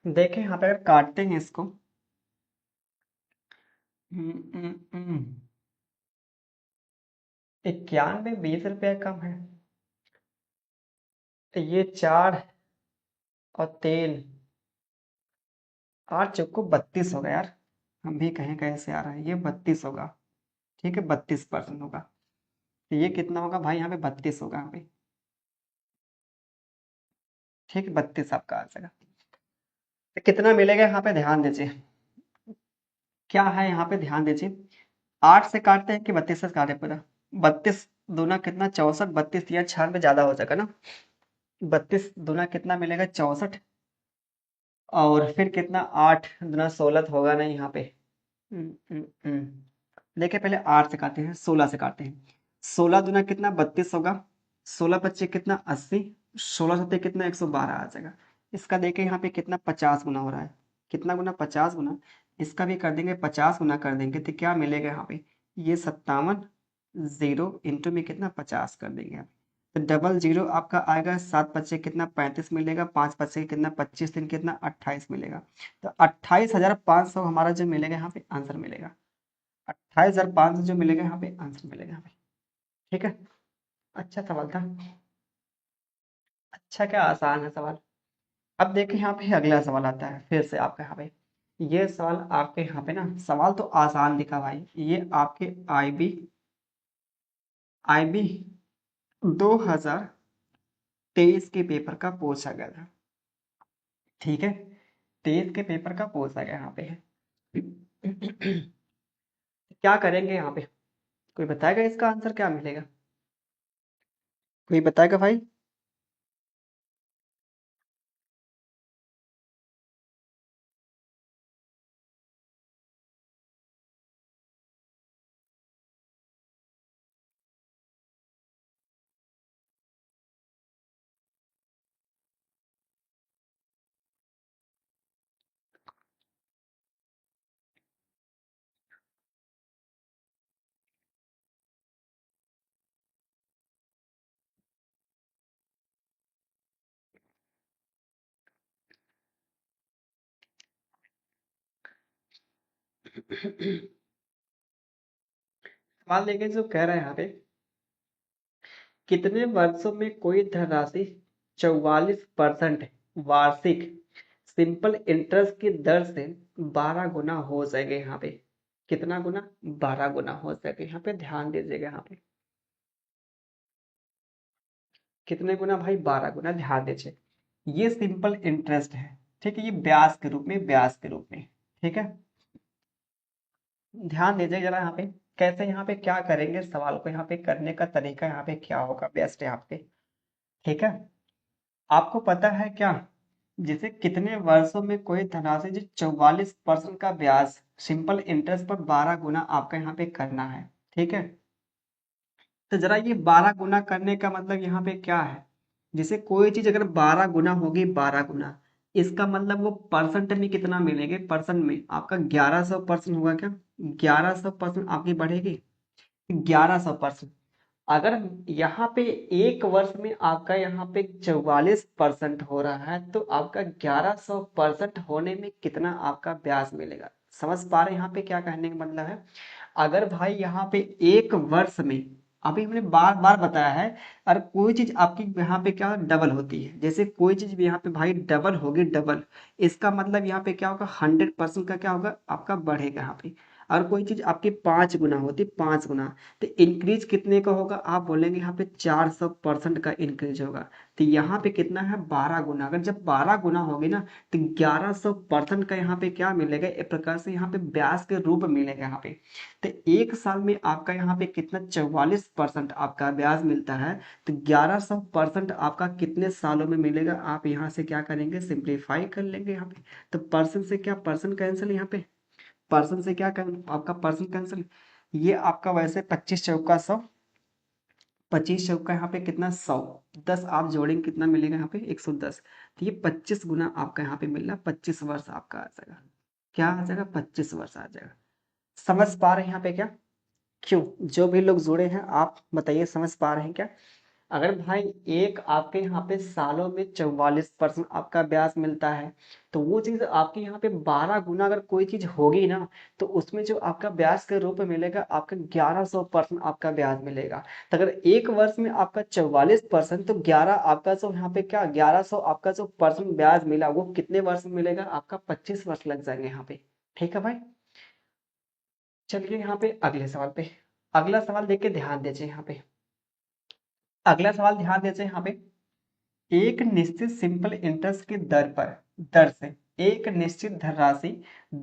देखें यहाँ पे अगर काटते हैं इसको, 91 20 रुपया कम है। तो ये 4 और 3, 8 चौको 32 होगा यार। हम भी कहें कैसे आ रहा है, ये 32 होगा। ठीक है, 32% होगा। तो ये कितना होगा भाई, यहाँ पे 32 होगा यहाँ पे। ठीक है, 32 आपका आ जाएगा। तो कितना मिलेगा यहाँ पे, ध्यान दीजिए क्या है यहाँ पे, ध्यान दीजिए। 8 से काटते हैं कि 32 से काटे पूरा, 32 दूना कितना, 64, 32 या 96 ज्यादा हो जाएगा ना। 32 दूना कितना मिलेगा, 64। और फिर कितना, 8 दूना 16 तो होगा नहीं यहाँ पे। देखिए पहले 8 से काटते हैं, 16 से काटते हैं। 16 दूना कितना, 32 होगा। 16 25 कितना, 80। 16 सत्ते कितना, 112 आ जाएगा। इसका देखिए यहाँ पे कितना, 50 गुना हो रहा है। कितना गुना, 50 गुना। इसका भी कर देंगे, 50 गुना कर देंगे तो क्या मिलेगा यहाँ पे, ये 57, 0 इंटू में कितना, 50 कर देंगे आप। तो डबल जीरो आपका आएगा, 7 पच्चे कितना, 35 मिलेगा। 5 पच्चे कितना, 25 दिन कितना, 28 मिलेगा। तो 28,500 हमारा जो मिलेगा यहाँ पे आंसर मिलेगा। 28,500 जो मिलेगा यहाँ पे आंसर मिलेगा यहाँ पे। ठीक है, अच्छा सवाल था। अच्छा क्या, आसान है सवाल। अब देखिए यहाँ पे अगला सवाल आता है फिर से आपका यहाँ पे। ये सवाल आपके यहाँ पे ना, सवाल तो आसान दिखा भाई। ये आपके आईबी 2023 के पेपर का पूछा गया था। ठीक है, 23 के पेपर का पूछा गया यहाँ पे है। क्या करेंगे यहाँ पे, कोई बताएगा इसका आंसर क्या मिलेगा, कोई बताएगा भाई। सवाल देखिए जो कह रहा है यहाँ पे, कितने वर्षों में कोई धनराशि 44% वार्षिक सिंपल इंटरेस्ट की दर से 12 गुना हो जाएगा। यहाँ पे कितना गुना? 12 गुना हो जाएगा। यहाँ पे ध्यान दीजिएगा, यहाँ पे कितने गुना भाई? 12 गुना। ध्यान दीजिए, ये सिंपल इंटरेस्ट है, ठीक है, ये ब्याज के रूप में, ब्याज के रूप में, ठीक है। ध्यान दीजिए जरा यहाँ पे, कैसे यहाँ पे क्या करेंगे, सवाल को यहाँ पे करने का तरीका यहाँ पे क्या होगा बेस्ट है यहाँ पे, ठीक है। आपको पता है क्या, जैसे कितने वर्षों में कोई धनराशि जो 44% का ब्याज सिंपल इंटरेस्ट पर 12 गुना आपका यहाँ पे करना है, ठीक है। तो जरा ये 12 गुना करने का मतलब यहाँ पे क्या है, जैसे कोई चीज अगर 12 गुना होगी, 12 गुना, इसका मतलब वो परसेंट में कितना मिलेंगे, परसेंट में आपका 1100% होगा क्या? 1100% आपकी बढ़ेगी, 1100%। अगर यहाँ पे एक वर्ष में आपका यहाँ पे 44% हो रहा है, तो आपका 1100% होने में कितना आपका ब्याज मिलेगा? समझ पा रहे हैं यहाँ पे क्या कहने का मतलब है? अगर भाई यहाँ पे एक वर्ष में, अभी हमने बार बार बताया है, और कोई चीज आपकी यहाँ पे क्या डबल होती है, जैसे कोई चीज भी यहाँ पे भाई डबल होगी, डबल, इसका मतलब यहाँ पे क्या होगा, 100% का क्या होगा आपका बढ़ेगा यहाँ पे। और कोई चीज आपकी 5 गुना होती, 5 गुना, तो इंक्रीज कितने का होगा? आप बोलेंगे यहाँ पे 400% का इंक्रीज होगा। तो यहाँ पे कितना है? 12 गुना। अगर जब 12 गुना होगी ना, तो 1100% का यहाँ पे क्या मिलेगा, एक प्रकार से यहाँ पे ब्याज के रूप में मिलेगा यहाँ पे। तो एक साल में आपका यहाँ पे कितना? 44% आपका ब्याज मिलता है। तो 1100% आपका कितने सालों में मिलेगा? आप यहाँ से क्या करेंगे, सिंप्लीफाई कर लेंगे यहाँ पे। तो परसेंट से क्या परसेंट कैंसिल, यहाँ पे परसेंट से क्या कर, आपका परसेंट कैंसिल। ये आपका वैसे 25 चौका 100, 25 चौका यहाँ पे कितना? 100, 10 आप जोड़ेंगे कितना मिलेगा यहाँ पे? 110। तो ये 25 गुना आपका यहाँ पे मिल रहा है, 25 वर्ष आपका आ जाएगा। क्या आ जाएगा? 25 वर्ष आ जाएगा। समझ पा रहे हैं यहाँ पे क्या? क्यों, जो भी लोग जुड़े हैं आप बताइए, समझ पा रहे हैं क्या? अगर भाई एक आपके यहाँ पे सालों में 44% आपका ब्याज मिलता है, तो वो चीज आपके यहाँ पे 12 गुना अगर कोई चीज होगी ना, तो उसमें जो आपका ब्याज के रूप में मिलेगा, आपका 1100% आपका ब्याज मिलेगा। तो अगर एक वर्ष में आपका 44%, तो 11 आपका जो यहाँ पे क्या, 1100 आपका जो परसेंट ब्याज मिला, वो कितने वर्ष में मिलेगा? आपका 25 वर्ष लग जाएंगे यहाँ पे, ठीक है भाई। चलिए यहाँ पे अगले सवाल पे, अगला सवाल देख के ध्यान दीजिए यहाँ पे। अगला सवाल ध्यान दीजिए यहाँ पे, एक निश्चित सिंपल इंटरेस्ट की दर से एक निश्चित धनराशि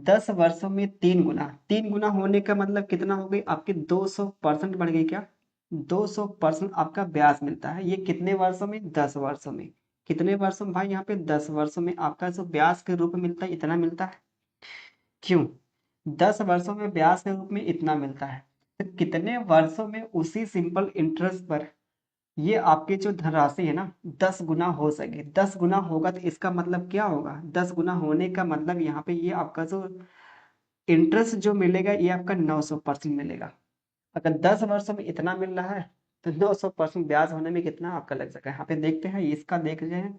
10 वर्षों में 3 गुना, 3 गुना होने का मतलब कितना हो गई आपकी? 200% बढ़ गई क्या? 200% आपका ब्याज मिलता है। ये कितने वर्षों में? 10 वर्षों में। कितने वर्षों में भाई? यहाँ पे 10 वर्षों में आपका जो ब्याज के रूप में मिलता है, इतना मिलता है। क्यों? 10 वर्षों में ब्याज के रूप में इतना मिलता है, तो कितने वर्षों में उसी सिंपल इंटरेस्ट पर ये आपकी जो धनराशि है ना, 10 गुना हो सके? 10 गुना होगा तो इसका मतलब क्या होगा? 10 गुना होने का मतलब यहाँ पे ये आपका जो इंटरेस्ट जो मिलेगा, ये आपका 900% मिलेगा। अगर 10 वर्षों में इतना मिल रहा है, तो 900% ब्याज होने में कितना आपका लग सका? यहाँ पे देखते हैं, इसका देख रहे हैं,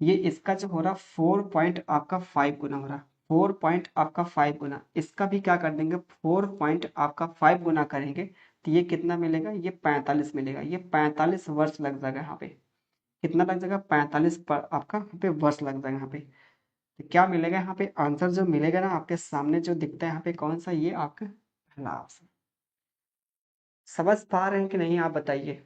ये इसका जो हो रहा 4.5 गुना हो रहा, 4.5 गुना, इसका भी क्या कर देंगे, 4.5 गुना करेंगे, तो ये कितना मिलेगा? ये 45 मिलेगा। ये 45 वर्ष लग जाएगा यहाँ पे। कितना लग जाएगा? 45 पर आपका यहाँ पे वर्ष लग जाएगा यहाँ पे। तो क्या मिलेगा यहाँ पे? आंसर जो मिलेगा ना आपके सामने जो दिखता है यहाँ पे, कौन सा? ये आपका पहला ऑप्शन। समझ पा रहे हैं कि नहीं, आप बताइए।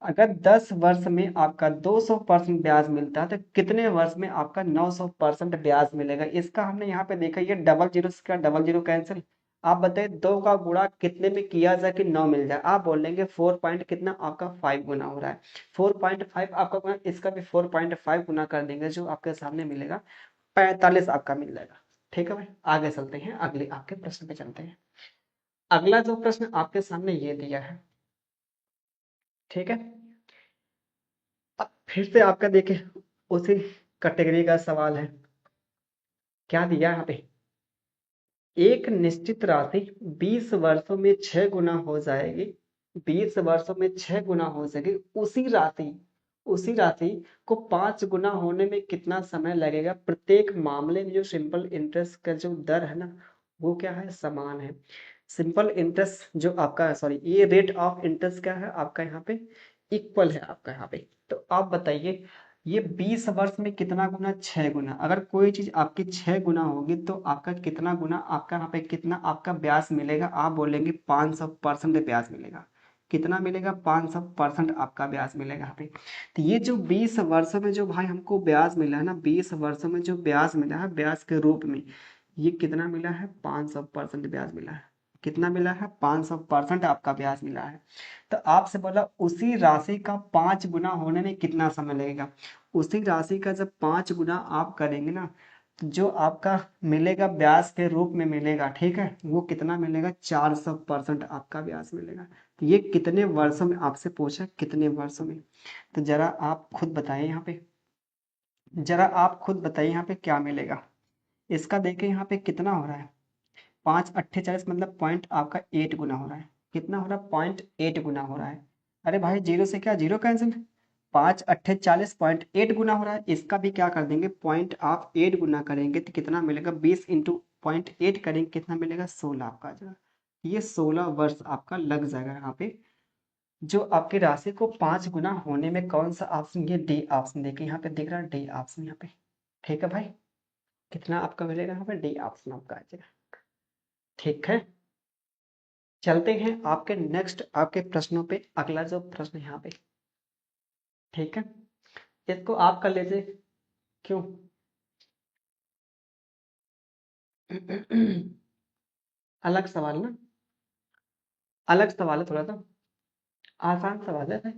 अगर 10 वर्ष में आपका 200% ब्याज मिलता है, तो कितने वर्ष में आपका 900% ब्याज मिलेगा? इसका हमने यहाँ पे देखा, ये डबल जीरो से क्या डबल जीरो कैंसिल। आप बताइए, 2 का गुणा कितने में किया जाए कि 9 मिल जाए? आप बोलेंगे 4 पॉइंट कितना आपका 5 गुना हो रहा है। 4.5 आपका गुना, इसका भी 4.5 गुना कर देंगे, जो आपके सामने मिलेगा 45 आपका मिल जाएगा। ठीक है भाई, आगे चलते हैं, अगले आपके प्रश्न पे चलते हैं। अगला जो प्रश्न आपके सामने ये दिया है, ठीक है, अब फिर से आपका देखे उसी कैटेगरी का सवाल है। क्या दिया यहाँ पे? एक निश्चित राशि 20 वर्षों में 6 गुना हो जाएगी, 20 वर्षों में 6 गुना हो जाएगी। उसी राशि को 5 गुना होने में कितना समय लगेगा? प्रत्येक मामले में जो सिंपल इंटरेस्ट का जो दर है ना, वो क्या है, समान है। सिंपल इंटरेस्ट जो आपका, सॉरी, ये रेट ऑफ इंटरेस्ट क्या है आपका यहाँ पे, इक्वल है आपका यहाँ पे। तो आप बताइए ये 20 वर्ष में कितना गुना, 6 गुना। अगर कोई चीज आपकी 6 गुना होगी तो आपका कितना गुना, आपका यहाँ पे कितना आपका ब्याज मिलेगा, आप बोलेंगे 500% ब्याज मिलेगा। कितना मिलेगा, 500% आपका ब्याज मिलेगा यहाँ पे। तो ये जो 20 वर्षों में जो भाई हमको ब्याज मिला है ना, 20 वर्षों में जो ब्याज मिला है ब्याज के रूप में, ये कितना मिला है, 500% ब्याज मिला है। कितना मिला है, 500% आपका ब्याज मिला है। तो आपसे बोला उसी राशि का 5 गुना होने में कितना समय लगेगा। उसी राशि का जब 5 गुना आप करेंगे ना, तो जो आपका मिलेगा ब्याज के रूप में मिलेगा, ठीक है, वो कितना मिलेगा, 400% आपका ब्याज मिलेगा। तो ये कितने वर्षों में आपसे पूछा, कितने वर्षों में। तो जरा आप खुद बताइए यहाँ पे, जरा आप खुद बताइए यहाँ पे क्या मिलेगा। इसका देखें यहाँ पे कितना हो रहा है, 5 अट्ठे 40, मतलब पॉइंट आपका 8 गुना हो रहा है। कितना हो रहा है, 0.8 गुना हो रहा है। अरे भाई जीरो से क्या जीरो कैंसिल, 5 अट्ठे 40 0.8 गुना हो रहा है। इसका भी क्या कर देंगे, पॉइंट आप 8 गुना करेंगे तो कितना मिलेगा, 20 × 0.8 करेंगे कितना मिलेगा, 16 आपका आ जाएगा। ये 16 वर्ष आपका लग जाएगा यहाँ पे। जो आपकी राशि को 5 गुना होने में कौन सा ऑप्शन, ये डी ऑप्शन, देखिए यहाँ पे दिख रहा है डी ऑप्शन यहाँ पे। ठीक है भाई, कितना आपका मिलेगा यहाँ पे, डी ऑप्शन आपका आ जाएगा। ठीक है, चलते हैं आपके नेक्स्ट आपके प्रश्नों पे। अगला जो प्रश्न यहाँ पे, ठीक है, इसको आप कर लीजिए। क्यों अलग सवाल ना, अलग सवाल है थोड़ा सा, आसान सवाल है भाई।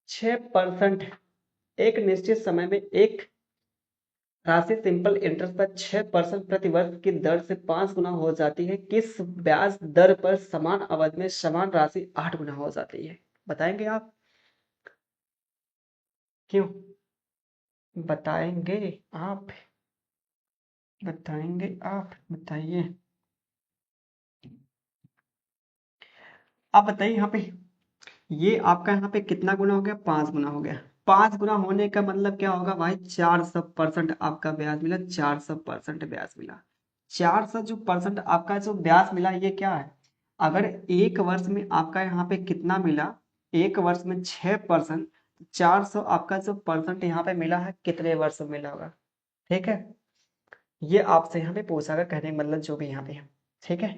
6% एक निश्चित समय में एक राशि सिंपल इंटरेस्ट पर 6% प्रति वर्ष की दर से 5 गुना हो जाती है, किस ब्याज दर पर समान अवधि में समान राशि 8 गुना हो जाती है, बताएंगे आप। क्यों बताएंगे आप, बताएंगे आप, बताइए। आप बताइए यहाँ पे, ये आपका यहाँ पे कितना गुना हो गया, 5 गुना हो गया। 5 गुना होने का मतलब क्या होगा भाई, 400% आपका ब्याज मिला, 400% ब्याज मिला। 400 जो परसेंट आपका जो ब्याज मिला, ये क्या है, अगर एक वर्ष में आपका यहाँ पे कितना मिला, एक वर्ष में 6%, 400 आपका जो परसेंट यहाँ पे मिला है, कितने वर्ष में मिला होगा। ठीक है, ये आपसे यहाँ पे पूछा गया, कहने का मतलब जो भी यहाँ पे है। ठीक है,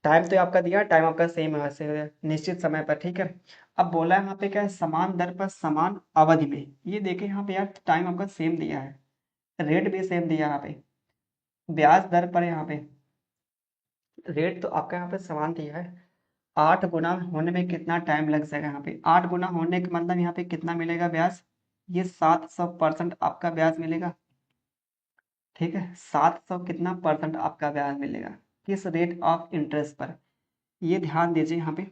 टाइम तो आपका दिया, टाइम आपका सेम है वैसे, निश्चित समय पर। ठीक है, अब बोला है यहाँ पे क्या है, समान दर पर समान अवधि में। ये देखें यहाँ पे यार, टाइम आपका सेम दिया है, रेट भी सेम दिया है यहाँ पे, ब्याज दर पर यहाँ पे रेट तो आपका यहाँ पे समान दिया है। 8 गुना होने में कितना टाइम लग जाएगा, यहाँ पे 8 गुना होने का मतलब यहाँ पे कितना मिलेगा ब्याज, ये 700% आपका ब्याज मिलेगा। ठीक है, 700 कितना परसेंट आपका ब्याज मिलेगा, किस रेट ऑफ इंटरेस्ट पर। ये ध्यान दीजिए यहाँ पे,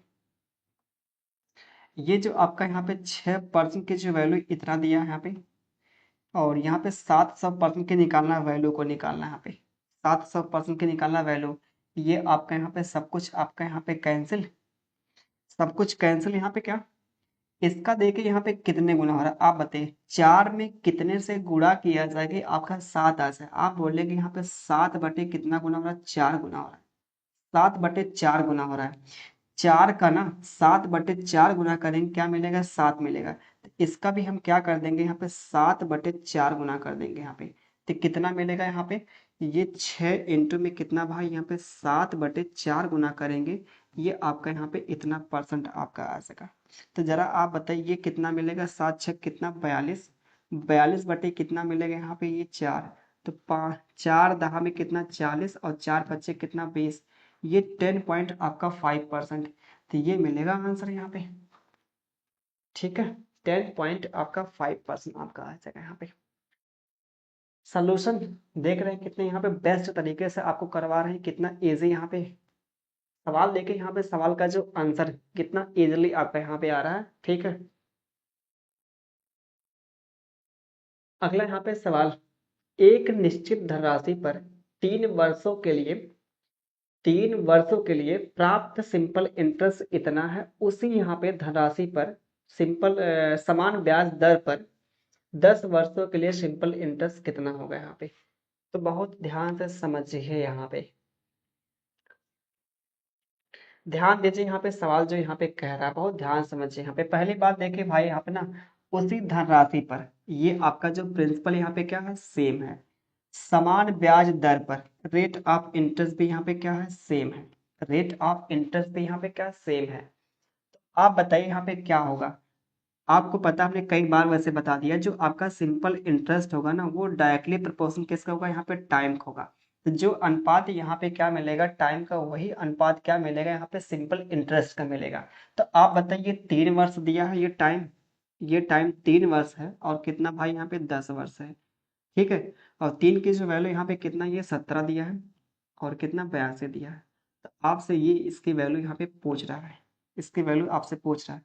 ये जो आपका यहाँ पे 6% की जो वैल्यू इतना दिया है यहाँ पे, और यहाँ पे 700% के निकालना वैल्यू को निकालना है यहाँ पे, 700% के निकालना वैल्यू। ये आपका यहाँ पे सब कुछ आपका यहाँ पे कैंसिल, सब कुछ कैंसिल यहाँ पे क्या, इसका देखिए यहाँ पे कितने गुना हो रहा है, आप बताइए 4 में कितने से गुणा किया जाएगा आपका 7 आ जाए। आप बोलेंगे यहाँ पे 7 बटे कितना गुना हो रहा है, 4 गुना हो रहा है, 7/4 गुना हो रहा है। 4 का ना 7/4 गुना करेंगे क्या मिलेगा, 7 मिलेगा। तो इसका भी हम क्या कर देंगे, यहाँ पे 7/4 गुना कर देंगे यहाँ पे। तो कितना मिलेगा यहाँ पे, ये 6 में कितना भाई, यहाँ पे 7/4 गुना करेंगे, ये आपका यहाँ पे इतना परसेंट आपका आ सका। तो जरा आप बताइए ये कितना मिलेगा, 7 6 कितना, 42, 42 कितना मिलेगा यहाँ पे, ये 4। तो 4 दहा में कितना, 40, और 4 5 कितना, 20। ये 10 पॉइंट आपका 5%। तो ये मिलेगा आंसर यहाँ पे। ठीक है, 10 पॉइंट आपका 5% आपका आ जाएगा यहाँ पे। सोल्यूशन देख रहे हैं कितने यहाँ पे बेस्ट तरीके से आपको करवा रहे हैं, कितना इजी यहाँ पे सवाल देखे, यहाँ पे सवाल का जो आंसर कितना इजीली आपका यहाँ पे आ रहा है। ठीक है, अगला यहाँ पे सवाल, एक निश्चित धनराशि पर 3 वर्षों के लिए प्राप्त सिंपल इंटरेस्ट इतना है, उसी यहाँ पे धनराशि पर सिंपल समान ब्याज दर पर 10 वर्षों के लिए सिंपल इंटरेस्ट कितना होगा यहाँ पे। तो बहुत ध्यान से समझिए यहाँ पे, ध्यान दीजिए यहाँ पे सवाल जो यहाँ पे कह रहा है, बहुत ध्यान समझिए। यहाँ पे पहली बात देखिए भाई, यहाँ पे ना उसी धनराशि पर ये आपका जो प्रिंसिपल यहाँ पे क्या है, सेम है। समान ब्याज दर पर रेट ऑफ इंटरेस्ट भी यहाँ पे क्या है, सेम है। रेट ऑफ इंटरेस्ट भी यहाँ पे क्या सेम है। आप बताइए यहाँ पे क्या होगा। आपको पता, हमने कई बार वैसे बता दिया, जो आपका सिंपल इंटरेस्ट होगा ना वो डायरेक्टली प्रोपोर्शनल किसका होगा, यहाँ पे टाइम का होगा। तो जो अनुपात यहाँ पे क्या मिलेगा, टाइम का, वही अनुपात क्या मिलेगा यहाँ पे, सिंपल इंटरेस्ट का मिलेगा। तो आप बताइए 3 वर्ष दिया है ये टाइम 3 वर्ष है, और कितना भाई यहाँ पे 10 वर्ष है। ठीक है। और 3 की जो वैल्यू यहाँ पे कितना, ये 17 दिया है, और कितना 82 दिया है। तो आपसे ये इसकी वैल्यू यहाँ पे पूछ रहा है, इसकी वैल्यू आपसे पूछ रहा है।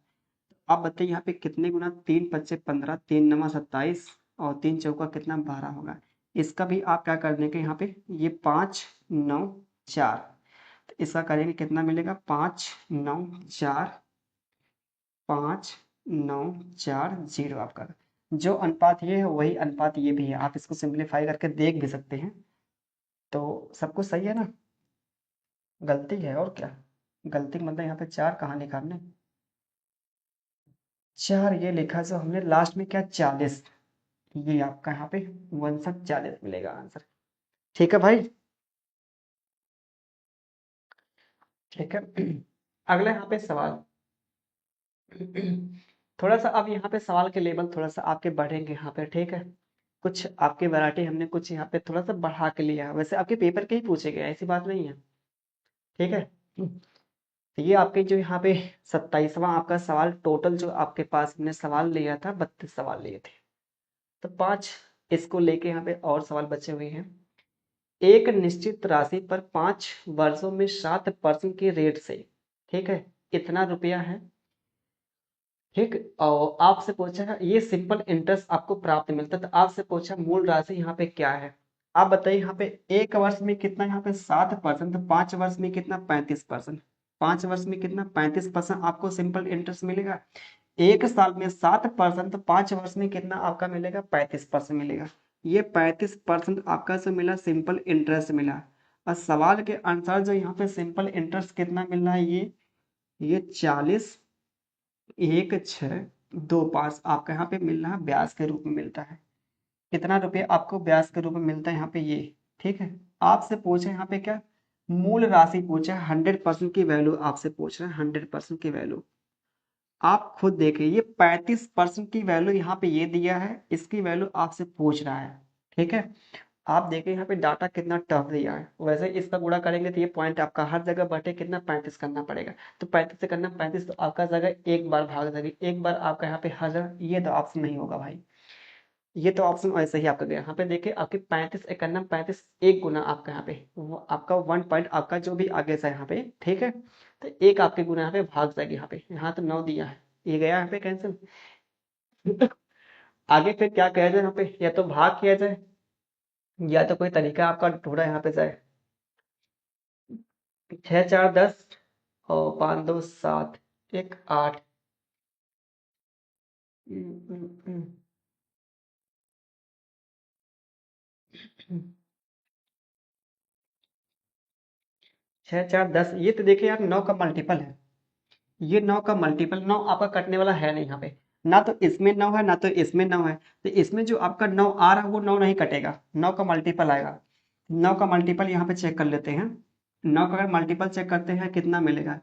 आप बताइए यहाँ पे कितने गुना, 3 × 5 = 15, 3 × 9 = 27, और 3 × 4 कितना, 12 होगा। इसका भी आप क्या कर देंगे यहाँ पे, ये 5 9 4, तो इसका करेंगे कितना मिलेगा, 5 9 4 5 9 4 0 आपका। जो अनुपात ये है वही अनुपात ये भी है। आप इसको सिंप्लीफाई करके देख भी सकते हैं। तो सब कुछ सही है ना। गलती है और क्या, गलती मतलब यहाँ पे 4 कहाँ लिखा हमने, 4 ये लिखा, जो हमने लास्ट में क्या, 40। ये आपका यहाँ पे 59 40 मिलेगा आंसर। ठीक है भाई। ठीक है। अगला यहाँ पे सवाल। थोड़ा सा अब यहाँ पे सवाल के लेवल थोड़ा सा आपके बढ़ेंगे यहाँ पे, ठीक है। कुछ आपके वैरायटी हमने कुछ यहाँ पे थोड़ा सा बढ़ा के लिया है, वैसे आपके पेपर के ही पूछे गए, ऐसी बात नहीं है। ठीक है। तो ये आपके जो यहाँ पे 27वां आपका सवाल, टोटल जो आपके पास हमने सवाल लिया था 32 सवाल लिए थे। तो 5 इसको लेके यहाँ पे और सवाल बचे हुए हैं। एक निश्चित राशि पर 5 वर्षों में 7% के रेट से, ठीक है, इतना रुपया है। ठीक। और आपसे पूछा है ये सिंपल इंटरेस्ट आपको प्राप्त मिलता है, तो आपसे पूछा मूल राशि यहाँ पे क्या है। आप बताइए यहाँ पे 1 वर्ष में कितना, यहाँ पे 7%, तो 5 वर्ष में कितना, 35%। 5 वर्ष में कितना, 35% आपको सिंपल इंटरेस्ट मिलेगा। 1 साल में 7%, तो 5 वर्ष में कितना आपका मिलेगा, 35% मिलेगा। ये 35% आपका जो मिला सिंपल इंटरेस्ट मिला। और सवाल के अनुसार जो यहाँ पे सिंपल इंटरेस्ट कितना मिल रहा है, ये 40,1,6,2,5 आपका यहाँ पे मिल रहा है, ब्याज के रूप में मिलता है। कितना रुपये आपको ब्याज के रूप में मिलता है यहाँ पे, ये। ठीक है। आपसे पूछे यहाँ पे क्या, मूल राशि पूछा है, 100% की वैल्यू आपसे पूछ रहे हैं, 100% की वैल्यू। आप खुद देखिए, ये 35% की वैल्यू यहाँ पे ये दिया है, इसकी वैल्यू आपसे पूछ रहा है। ठीक है। आप देखिए यहाँ पे डाटा कितना टफ दिया है, वैसे इसका गुणा करेंगे तो ये पॉइंट आपका हर जगह बटे कितना, 35 करना पड़ेगा। तो 35 से करना 35, तो आपका जगह एक बार भाग जाएगी, एक बार आपका यहाँ पे हर जगह, ये तो ऑप्शन नहीं होगा भाई। ये तो ऑप्शन ऐसे ही आपका गया। यहाँ पे देखिए आपके 35 × 35, एक गुना आपका यहाँ पे आपका 1 पॉइंट आपका जो भी आगे से यहाँ पे, ठीक है। तो एक आपके गुना यहाँ पे भाग जाएगी, यहाँ पे, यहाँ तो 9 दिया है, ये गया यहाँ पे कैंसिल। आगे फिर क्या किया जाए यहाँ पे, या तो भाग किया जाए, या तो कोई तरीका आपका ढूंढा यहाँ पे जाए। 6 4 10, और 5 2 7, 1 8। 6 4 10, ये तो देखिए यार 9 का मल्टीपल है। ये 9 का मल्टीपल, 9 आपका कटने वाला है नहीं यहाँ पे। ना तो इसमें 9 है, ना तो इसमें 9 है। तो इसमें जो आपका 9 आ रहा है वो 9 नहीं कटेगा, 9 का मल्टीपल आएगा। 9 का मल्टीपल यहाँ पे चेक कर लेते हैं। 9 का अगर मल्टीपल चेक करते हैं कितना मिलेगा,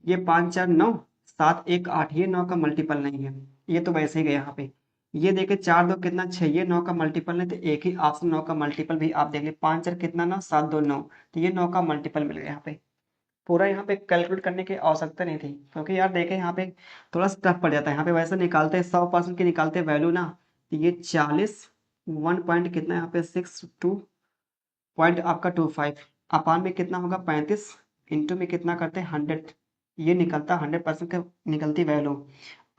ये 5 4 9 7 1 8, ये 9 का मल्टीपल नहीं है, ये तो वैसे ही गया यहाँ पे। ये देखिए 4 2 कितना 6, ये 9 का मल्टीपल नहीं, तो एक ही ऑप्शन 9 का मल्टीपल भी आप देख लीजिए, 5 4 कितना 9, 7 2 9, तो ये 9 का मल्टीपल मिल गया यहाँ पे। पूरा यहाँ पे कैलकुलेट करने की आवश्यकता नहीं थी, क्योंकि यार देखें यहाँ पे थोड़ा सा टफ पड़ जाता है। यहाँ पे वैसे निकालते हैं 100% की निकालते वैल्यू ना, तो ये 40, 1 पॉइंट कितना यहाँ पे 62 पॉइंट आपका 25, अपान में कितना होगा 35, इंटू में कितना करते हैं 100, ये निकलता 100% का निकलती वैल्यू।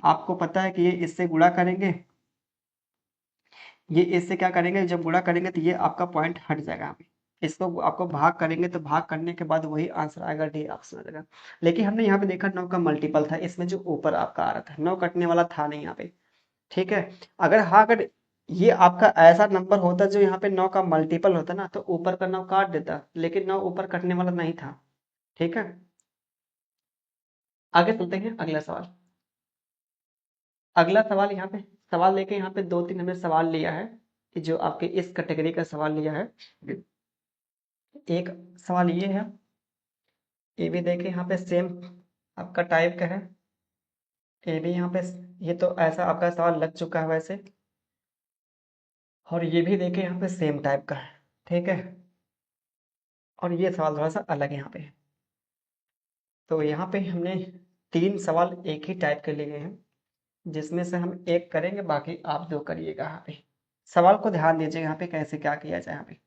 आपको पता है कि ये इससे गुणा करेंगे, ये इससे क्या करेंगे, जब गुणा करेंगे तो ये आपका पॉइंट हट जाएगा यहाँ पे। इसको आपको भाग करेंगे तो भाग करने के बाद वही आंसर आएगा, डी ऑप्शन आ जाएगा। लेकिन हमने यहाँ पे देखा 9 का मल्टीपल था, इसमें जो ऊपर आपका आ रहा था 9 कटने वाला था नहीं यहाँ पे। ठीक है। अगर हाँ, अगर ये आपका ऐसा नंबर होता जो यहाँ पे 9 का मल्टीपल होता ना, तो ऊपर का 9 काट देता, लेकिन 9 ऊपर कटने वाला नहीं था। ठीक है। आगे चलते हैं अगला सवाल। अगला सवाल यहाँ पे सवाल लेके यहाँ पे दो तीन हमने सवाल लिया है कि जो आपके इस कैटेगरी का सवाल लिया है। एक सवाल ये है, ये भी देखे यहाँ पे सेम आपका टाइप का है। ये भी यहाँ पे ये तो ऐसा आपका सवाल लग चुका है वैसे, और ये भी देखे यहाँ पे सेम टाइप का है। ठीक है, और ये सवाल थोड़ा सा अलग यहाँ पे है। तो यहाँ पे हमने तीन सवाल एक ही टाइप के लिए हैं, जिसमें से हम एक करेंगे, बाकी आप दो करिएगा। यहाँ पे सवाल को ध्यान दीजिए, यहाँ पे कैसे क्या किया जाए। यहाँ पे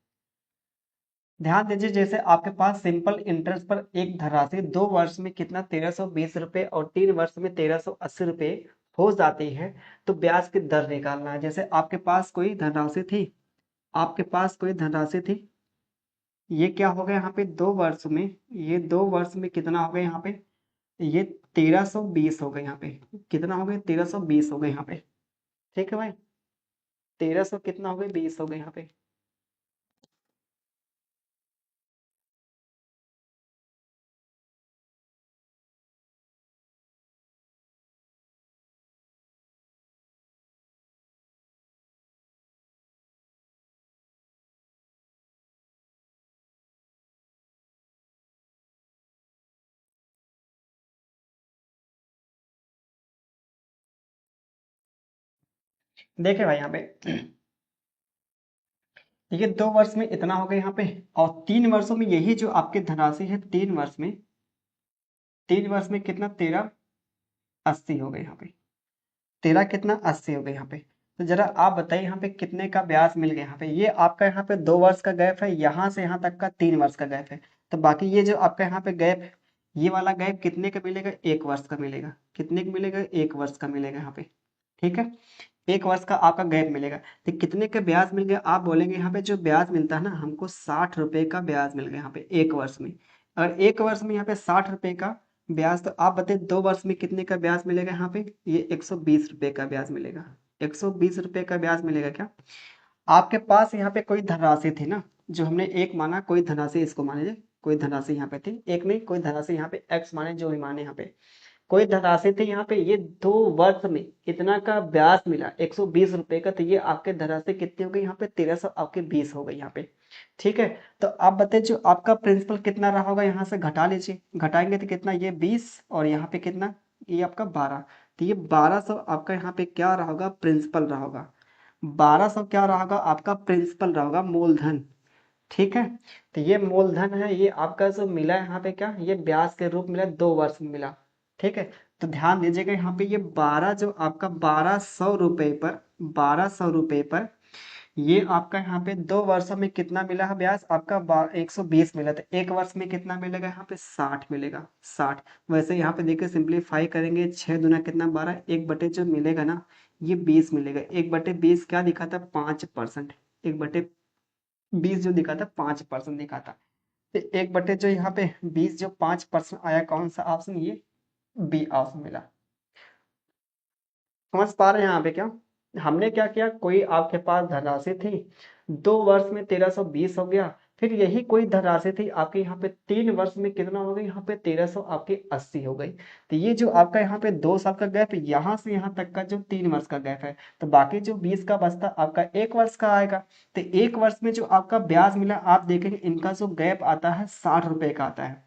ध्यान दीजिए, जैसे आपके पास सिंपल इंटरेस्ट पर एक धनराशि 2 वर्ष में कितना 1320 रुपए और 3 वर्ष में 1380 रुपए हो जाती है, तो ब्याज की दर निकालना है। जैसे आपके पास कोई धनराशि थी, आपके पास कोई धनराशि थी, ये क्या हो गया यहाँ पे 2 वर्ष में, ये 2 वर्ष में कितना हो गया यहाँ पे, ये 1320 हो गए। यहाँ पे कितना हो गए, 1320 हो गए यहाँ पे। ठीक है भाई, 1300 कितना हो गए, 20 हो गए यहाँ पे। देखे भाई यहाँ पे ये 2 वर्ष में इतना हो गया यहाँ पे, और 3 वर्षों में यही जो आपके धनराशि है 3 वर्ष में, 3 वर्ष में कितना 1380 हो गए यहाँ पे। 13 कितना 80 हो गए यहाँ पे। तो जरा आप बताइए यहाँ पे कितने का ब्याज मिल गया यहाँ पे। ये आपका यहाँ पे 2 वर्ष का गैप है, यहाँ से यहाँ तक का 3 वर्ष का गैप है। तो बाकी ये जो आपका यहाँ पे गैप है, ये वाला गैप कितने का मिलेगा, 1 वर्ष का मिलेगा। कितने का मिलेगा, 1 वर्ष का मिलेगा यहाँ पे। ठीक है, 1 वर्ष का आपका गैप मिलेगा। तो कितने का ब्याज मिल गया, आप बोलेंगे यहाँ पे जो ब्याज मिलता है ना हमको 60 रुपए का ब्याज मिल गया यहाँ पे 1 वर्ष में। अगर 1 वर्ष में यहाँ पे 60 रुपए का ब्याज, तो आप बताइए 2 वर्ष में कितने का ब्याज मिलेगा यहाँ पे, ये 120 रुपए का ब्याज मिलेगा। 120 रुपए का ब्याज मिलेगा क्या। आपके पास यहाँ पे कोई धनराशि थी ना, जो हमने एक माना, कोई धनराशि इसको माने, कोई धनराशि यहाँ पे थी, एक नहीं कोई धनराशि यहाँ पे एक्स माने, जो भी माने यहाँ पे कोई धनराशि थी यहाँ पे, ये 2 वर्ष में इतना का ब्याज मिला 120 रुपए का, तो ये आपके धनराशि कितनी हो गई यहाँ पे, 1300 आपके 20 हो गई यहाँ पे। ठीक है, तो आप बताइए जो आपका प्रिंसिपल कितना रहा होगा, यहाँ से घटा लीजिए, घटाएंगे तो कितना, ये 20 और यहाँ पे कितना, ये आपका 12। तो ये 1200 आपका यहाँ पे क्या रहा होगा, प्रिंसिपल रहा होगा। 1200 क्या रहा होगा आपका, प्रिंसिपल रहा होगा, मूलधन। ठीक है, तो ये मूलधन है, ये आपका जो मिला है यहाँ पे क्या, ये ब्याज के रूप मिला, 2 वर्ष में मिला। ठीक है, तो ध्यान दीजिएगा यहाँ पे ये 12 जो आपका 1200 रुपए पर, 1200 रुपए पर ये आपका यहाँ पे 2 वर्षों में कितना मिला है ब्याज आपका, 120 मिला था। 1 वर्ष में कितना मिलेगा यहाँ पे, 60 मिलेगा, 60। वैसे यहाँ पे देखिए सिंप्लीफाई करेंगे, 6 दूना कितना 12, 1/, जो मिलेगा ना ये 20 मिलेगा। 1/20 क्या दिखा था, 5%। 1/20 जो दिखा था 5% दिखा था। तो 1/, जो यहाँ पे 20 जो 5% आया, कौन सा ऑप्शन, ये बी ऑप्शन मिला। समझ पा रहे हैं यहाँ पे क्या, हमने क्या किया, कोई आपके पास धनराशि थी, 2 वर्ष में 1320 हो गया, फिर यही कोई धनराशि थी आपके यहाँ पे 3 वर्ष में कितना हो गई, यहाँ पे 1300 आपके 80 हो गई। तो ये जो आपका यहाँ पे 2 साल का गैप, यहाँ से यहाँ तक का जो 3 वर्ष का गैप है, तो बाकी जो 20 का बचता आपका 1 वर्ष का आएगा। तो 1 वर्ष में जो आपका ब्याज मिला, आप देखेंगे इनका जो गैप आता है 60 रुपए का आता है।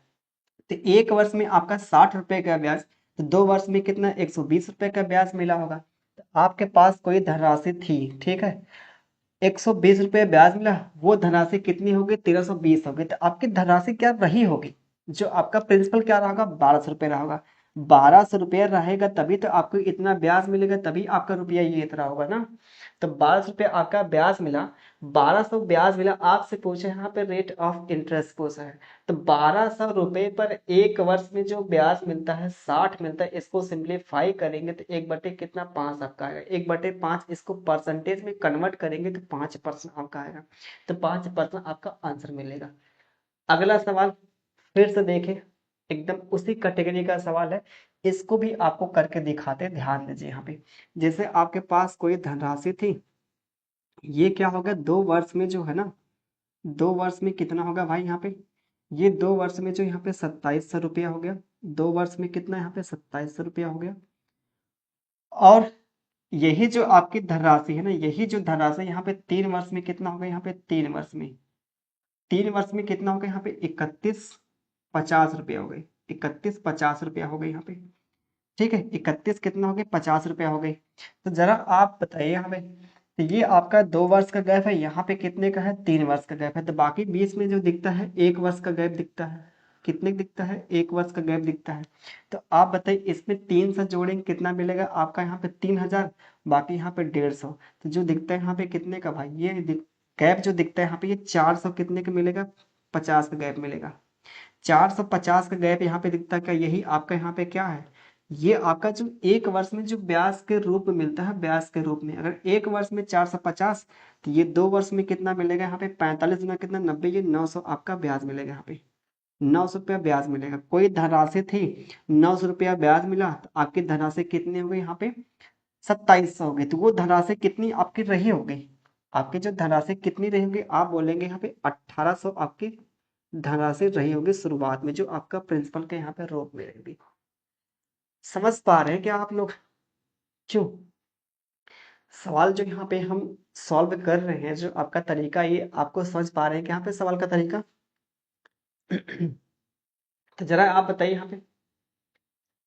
तो 1 वर्ष में आपका 60 रुपए का ब्याज, तो 2 वर्ष में कितना 120 रुपए का ब्याज मिला होगा। तो आपके पास कोई धनराशि थी, ठीक है, 120 रुपए ब्याज मिला, वो धनराशि कितनी होगी, 1320 होगी। तो आपकी धनराशि क्या रही होगी, जो आपका प्रिंसिपल क्या रहा होगा, 1200 रुपये रहा होगा। 1200 रुपया रहेगा तभी तो आपको इतना ब्याज मिलेगा, तभी आपका रुपया ये इतना होगा ना। तो 1200 रुपये आपका ब्याज मिला, 1200 ब्याज मिला, आपसे पूछे यहाँ पे रेट ऑफ इंटरेस्ट पूछा है। तो 1200 रुपये पर 1 वर्ष में जो ब्याज मिलता है 60 मिलता है, इसको सिंप्लीफाई करेंगे तो 1/, कितना 5 आपका आएगा। 1/5 इसको परसेंटेज में कन्वर्ट करेंगे तो 5% आपका आएगा। तो 5% आपका आंसर मिलेगा। अगला सवाल फिर से देखें, एकदम उसी कैटेगरी का सवाल है, इसको भी आपको करके दिखाते हैं। ध्यान दीजिए यहाँ पे, जैसे आपके पास कोई धनराशि थी, ये क्या होगा 2 वर्ष में जो है ना, 2 वर्ष में कितना होगा भाई यहाँ पे, ये 2 वर्ष में जो यहाँ पे 2700 रुपया हो गया, 2 वर्ष में कितना यहाँ पे 2700 रुपया हो गया। और यही जो आपकी धनराशि है ना, यही जो धनराशि यहाँ पे 3 वर्ष में कितना होगा, यहाँ पे 3 वर्ष में, 3 वर्ष में कितना होगा यहाँ पे 3150 रुपया हो गए, 3150 रुपया हो गए यहाँ पे। ठीक है, 31 कितना हो गए, 50 रुपया हो गए। तो जरा आप बताइए हमें, तो ये आपका 2 वर्ष का गैप है, यहाँ पे कितने का है, 3 वर्ष का गैप है, तो बाकी बीच में जो दिखता है 1 वर्ष का गैप दिखता है। कितने का दिखता है, 1 वर्ष का गैप दिखता है। तो आप बताइए इसमें 3 से जोड़ेंगे कितना मिलेगा आपका, यहाँ पे 3000, बाकी यहाँ पे 150। तो जो दिखता है यहाँ पे कितने का भाई, ये गैप जो दिखता है यहाँ पे, ये 400 कितने का मिलेगा, 50 का गैप मिलेगा। 450 का गैप यहाँ पे दिखता है क्या, यही आपका यहाँ पे क्या है, ये आपका जो 1 वर्ष में जो ब्याज के रूप में मिलता है, ब्याज के रूप में, अगर 1 वर्ष में 450, तो ये 2 वर्ष में कितना मिलेगा यहाँ पे, 45 गुना कितना 90, ये 900 आपका ब्याज मिलेगा यहाँ पे। 900 रुपया ब्याज मिलेगा। कोई धनराशि थी, 900 रुपया ब्याज मिला, तो आपकी धनराशि कितनी हो गई यहाँ पे, 2700 हो गई। तो वो धनराशि कितनी आपकी रही होगी, आपकी जो धनराशि कितनी रही होगी, आप बोलेंगे यहाँ पे 1800 आपकी धनराशि रही होगी शुरुआत में, जो आपका प्रिंसिपल के यहाँ पे रोक में रहेगी। समझ पा रहे हैं क्या आप लोग, क्यों सवाल जो यहाँ पे हम सॉल्व कर रहे हैं, जो आपका तरीका, ये आपको समझ पा रहे हैं कि यहाँ पे सवाल का तरीका। तो जरा आप बताइए यहाँ पे,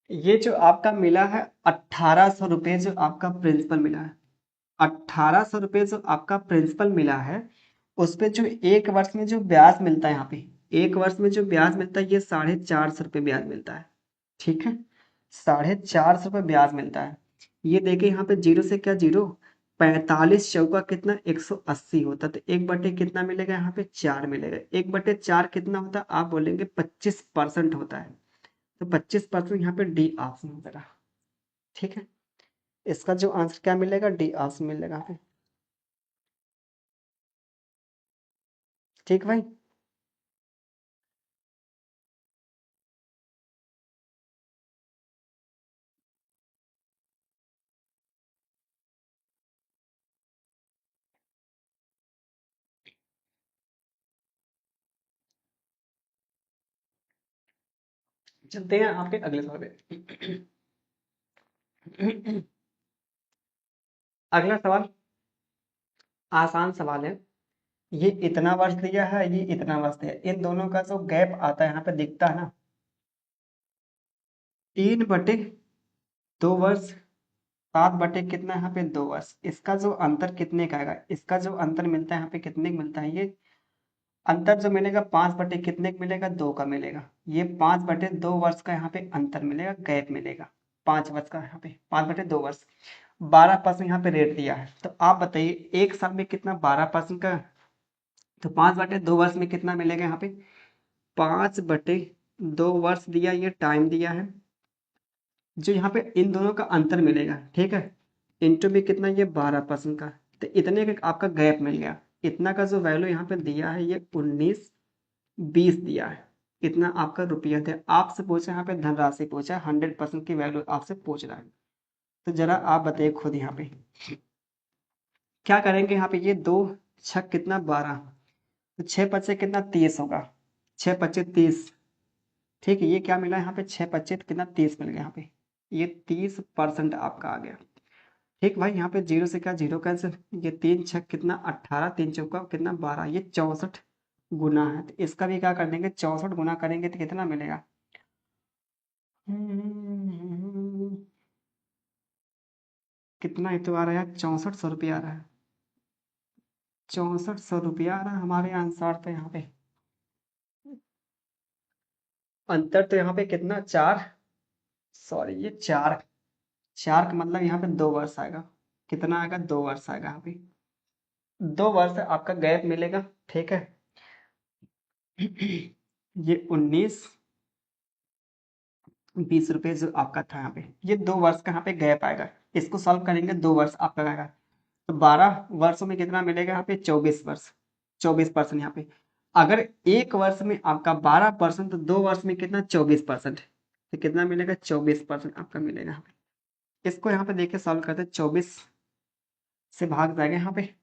ये जो आपका मिला है 1800 रुपये, जो आपका प्रिंसिपल मिला है, 1800 रुपये जो आपका प्रिंसिपल मिला है, उस पे जो 1 वर्ष में जो ब्याज मिलता है यहाँ पे, 1 वर्ष में जो ब्याज मिलता है, ये 450 रुपये ब्याज मिलता है। ठीक है, 450 रुपये ब्याज मिलता है। ये देखिए यहाँ पे जीरो से क्या जीरो, 45 चौका कितना 180 होता, तो 1/, कितना मिलेगा यहाँ पे 4 मिलेगा, 1/4 कितना होता है, आप बोलेंगे 25% होता है। तो 25% यहाँ पे डी ऑप्शन हो जाएगा। ठीक है, इसका जो आंसर क्या मिलेगा, डी ऑप्शन मिलेगा यहाँ पे। ठीक भाई, चलते हैं आपके अगले सवाल पे। अगला सवाल आसान सवाल है। ये इतना वर्ष दिया है, ये इतना वर्ष दिया है, इन दोनों का जो गैप आता है यहाँ पे दिखता है ना, 3/2 वर्ष, 7 कितना यहाँ पे 2 वर्ष, इसका जो अंतर कितने का आएगा, इसका जो अंतर मिलता है यहाँ पे कितने का मिलता है, ये अंतर जो मिलेगा 5 कितने का मिलेगा, 2 का मिलेगा। ये 5/2 वर्ष का यहाँ पे अंतर मिलेगा, गैप मिलेगा 5 वर्ष का, यहाँ पे 5/2 वर्ष। 12% यहाँ पे रेट दिया है, तो आप बताइए एक साल में कितना 12% का, तो 5/2 वर्ष में कितना मिलेगा यहाँ पे, 5/2 वर्ष दिया, ये टाइम दिया है, जो यहाँ पे इन दोनों का अंतर मिलेगा, ठीक है, इंटू में कितना, ये 12% का, तो इतने का आपका गैप मिल गया। इतना का जो वैल्यू यहाँ पे दिया है, ये 1920 दिया है, इतना आपका रुपया थे। आपसे पूछा यहाँ पे धनराशि पूछा, 100% की वैल्यू आपसे पूछ रहा है। तो जरा आप बताइए खुद यहाँ पे क्या करेंगे, यहाँ पे ये 2 6 कितना 12, तो 6 5 कितना 30 होगा, 6 25 30। ठीक है, ये क्या मिला यहाँ पे, 6 25 कितना 30 मिल गया यहाँ पे, ये 30% आपका आ गया। ठीक भाई, यहाँ पे जीरो से क्या जीरो कैंसिल, ये 3 6 कितना 18, 3 चौका कितना 12, ये 64 गुना है, तो इसका भी क्या कर देंगे, 64 गुना करेंगे तो कितना मिलेगा, कितना ही तो आ रहा है, 6400 रुपया आ रहा है, 6400 रुपया आ रहा है हमारे आंसर। तो यहाँ पे अंतर तो यहाँ पे कितना 4, सॉरी ये 4, 4 का मतलब यहाँ पे 2 वर्ष आएगा, कितना आएगा 2 वर्ष आएगा यहाँ पे, 2 वर्ष आपका गैप मिलेगा। ठीक है, ये 19-20 रुपए जो आपका था यहाँ पे, ये 2 वर्ष का यहाँ पे गैप आएगा, इसको सॉल्व करेंगे 2 वर्ष आपका आएगा, तो 12 वर्षों में कितना मिलेगा यहाँ पे, 24 वर्ष, 24% यहाँ पे। अगर 1 वर्ष में आपका 12%, तो 2 वर्ष में कितना 24%, तो कितना मिलेगा 24% आपका मिलेगा यहाँ पे। इसको यहाँ पे देखिए सॉल्व करते हैं, 24 से भाग जाएगा यहाँ पे,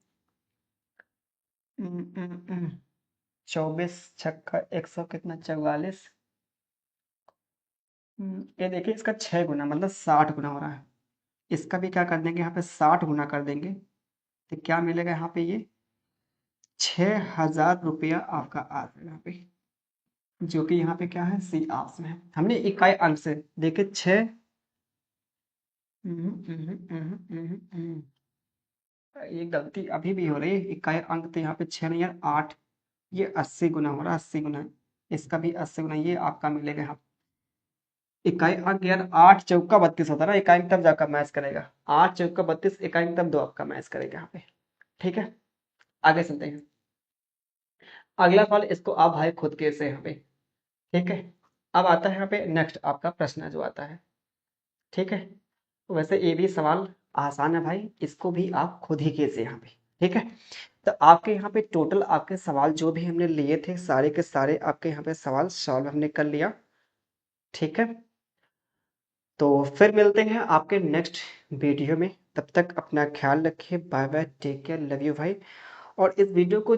24 छक्का 100 कितना 44, ये देखिए इसका 6 गुना मतलब 60 गुना हो रहा है। इसका भी क्या कर देंगे यहाँ पे 60 गुना कर देंगे तो क्या मिलेगा यहाँ पे ये 6,000 रुपया आपका आ जाएगा यहाँ पे, जो कि यहाँ पे क्या है सी ऑप्शन है। हमने इकाई अंक से देखे 6। ये गलती अभी भी हो रही है, इकाई अंक तो यहाँ पे 6 नहीं यार 8। ये 80 गुना हो रहा है, 80 गुना। इसका भी 80 गुना, ये आपका मिलेगा यहाँ। इकाई अंक यार 8 चौका 32 होता है ना, इकाई अंक तब जाकर मैच करेगा। 8 चौका 32, इकाई अंक तब दो आपका मैच करेगा यहाँ पे। ठीक है, आगे चलते हैं। अगला सवाल इसको आप भाई खुद के से यहाँ पे। ठीक है, अब आता है यहाँ पे नेक्स्ट आपका प्रश्न जो आता है। ठीक है, वैसे ये भी सवाल आसान है भाई, इसको भी आप खुद ही कीजिए यहाँ पे। ठीक है, तो आपके यहाँ पे टोटल आपके सवाल जो भी हमने लिए थे सारे के सारे आपके यहाँ पे सवाल सॉल्व हमने कर लिया। ठीक है, तो फिर मिलते हैं आपके नेक्स्ट वीडियो में। तब तक अपना ख्याल रखिए, bye bye, take care, love you भाई। और इस वीडियो को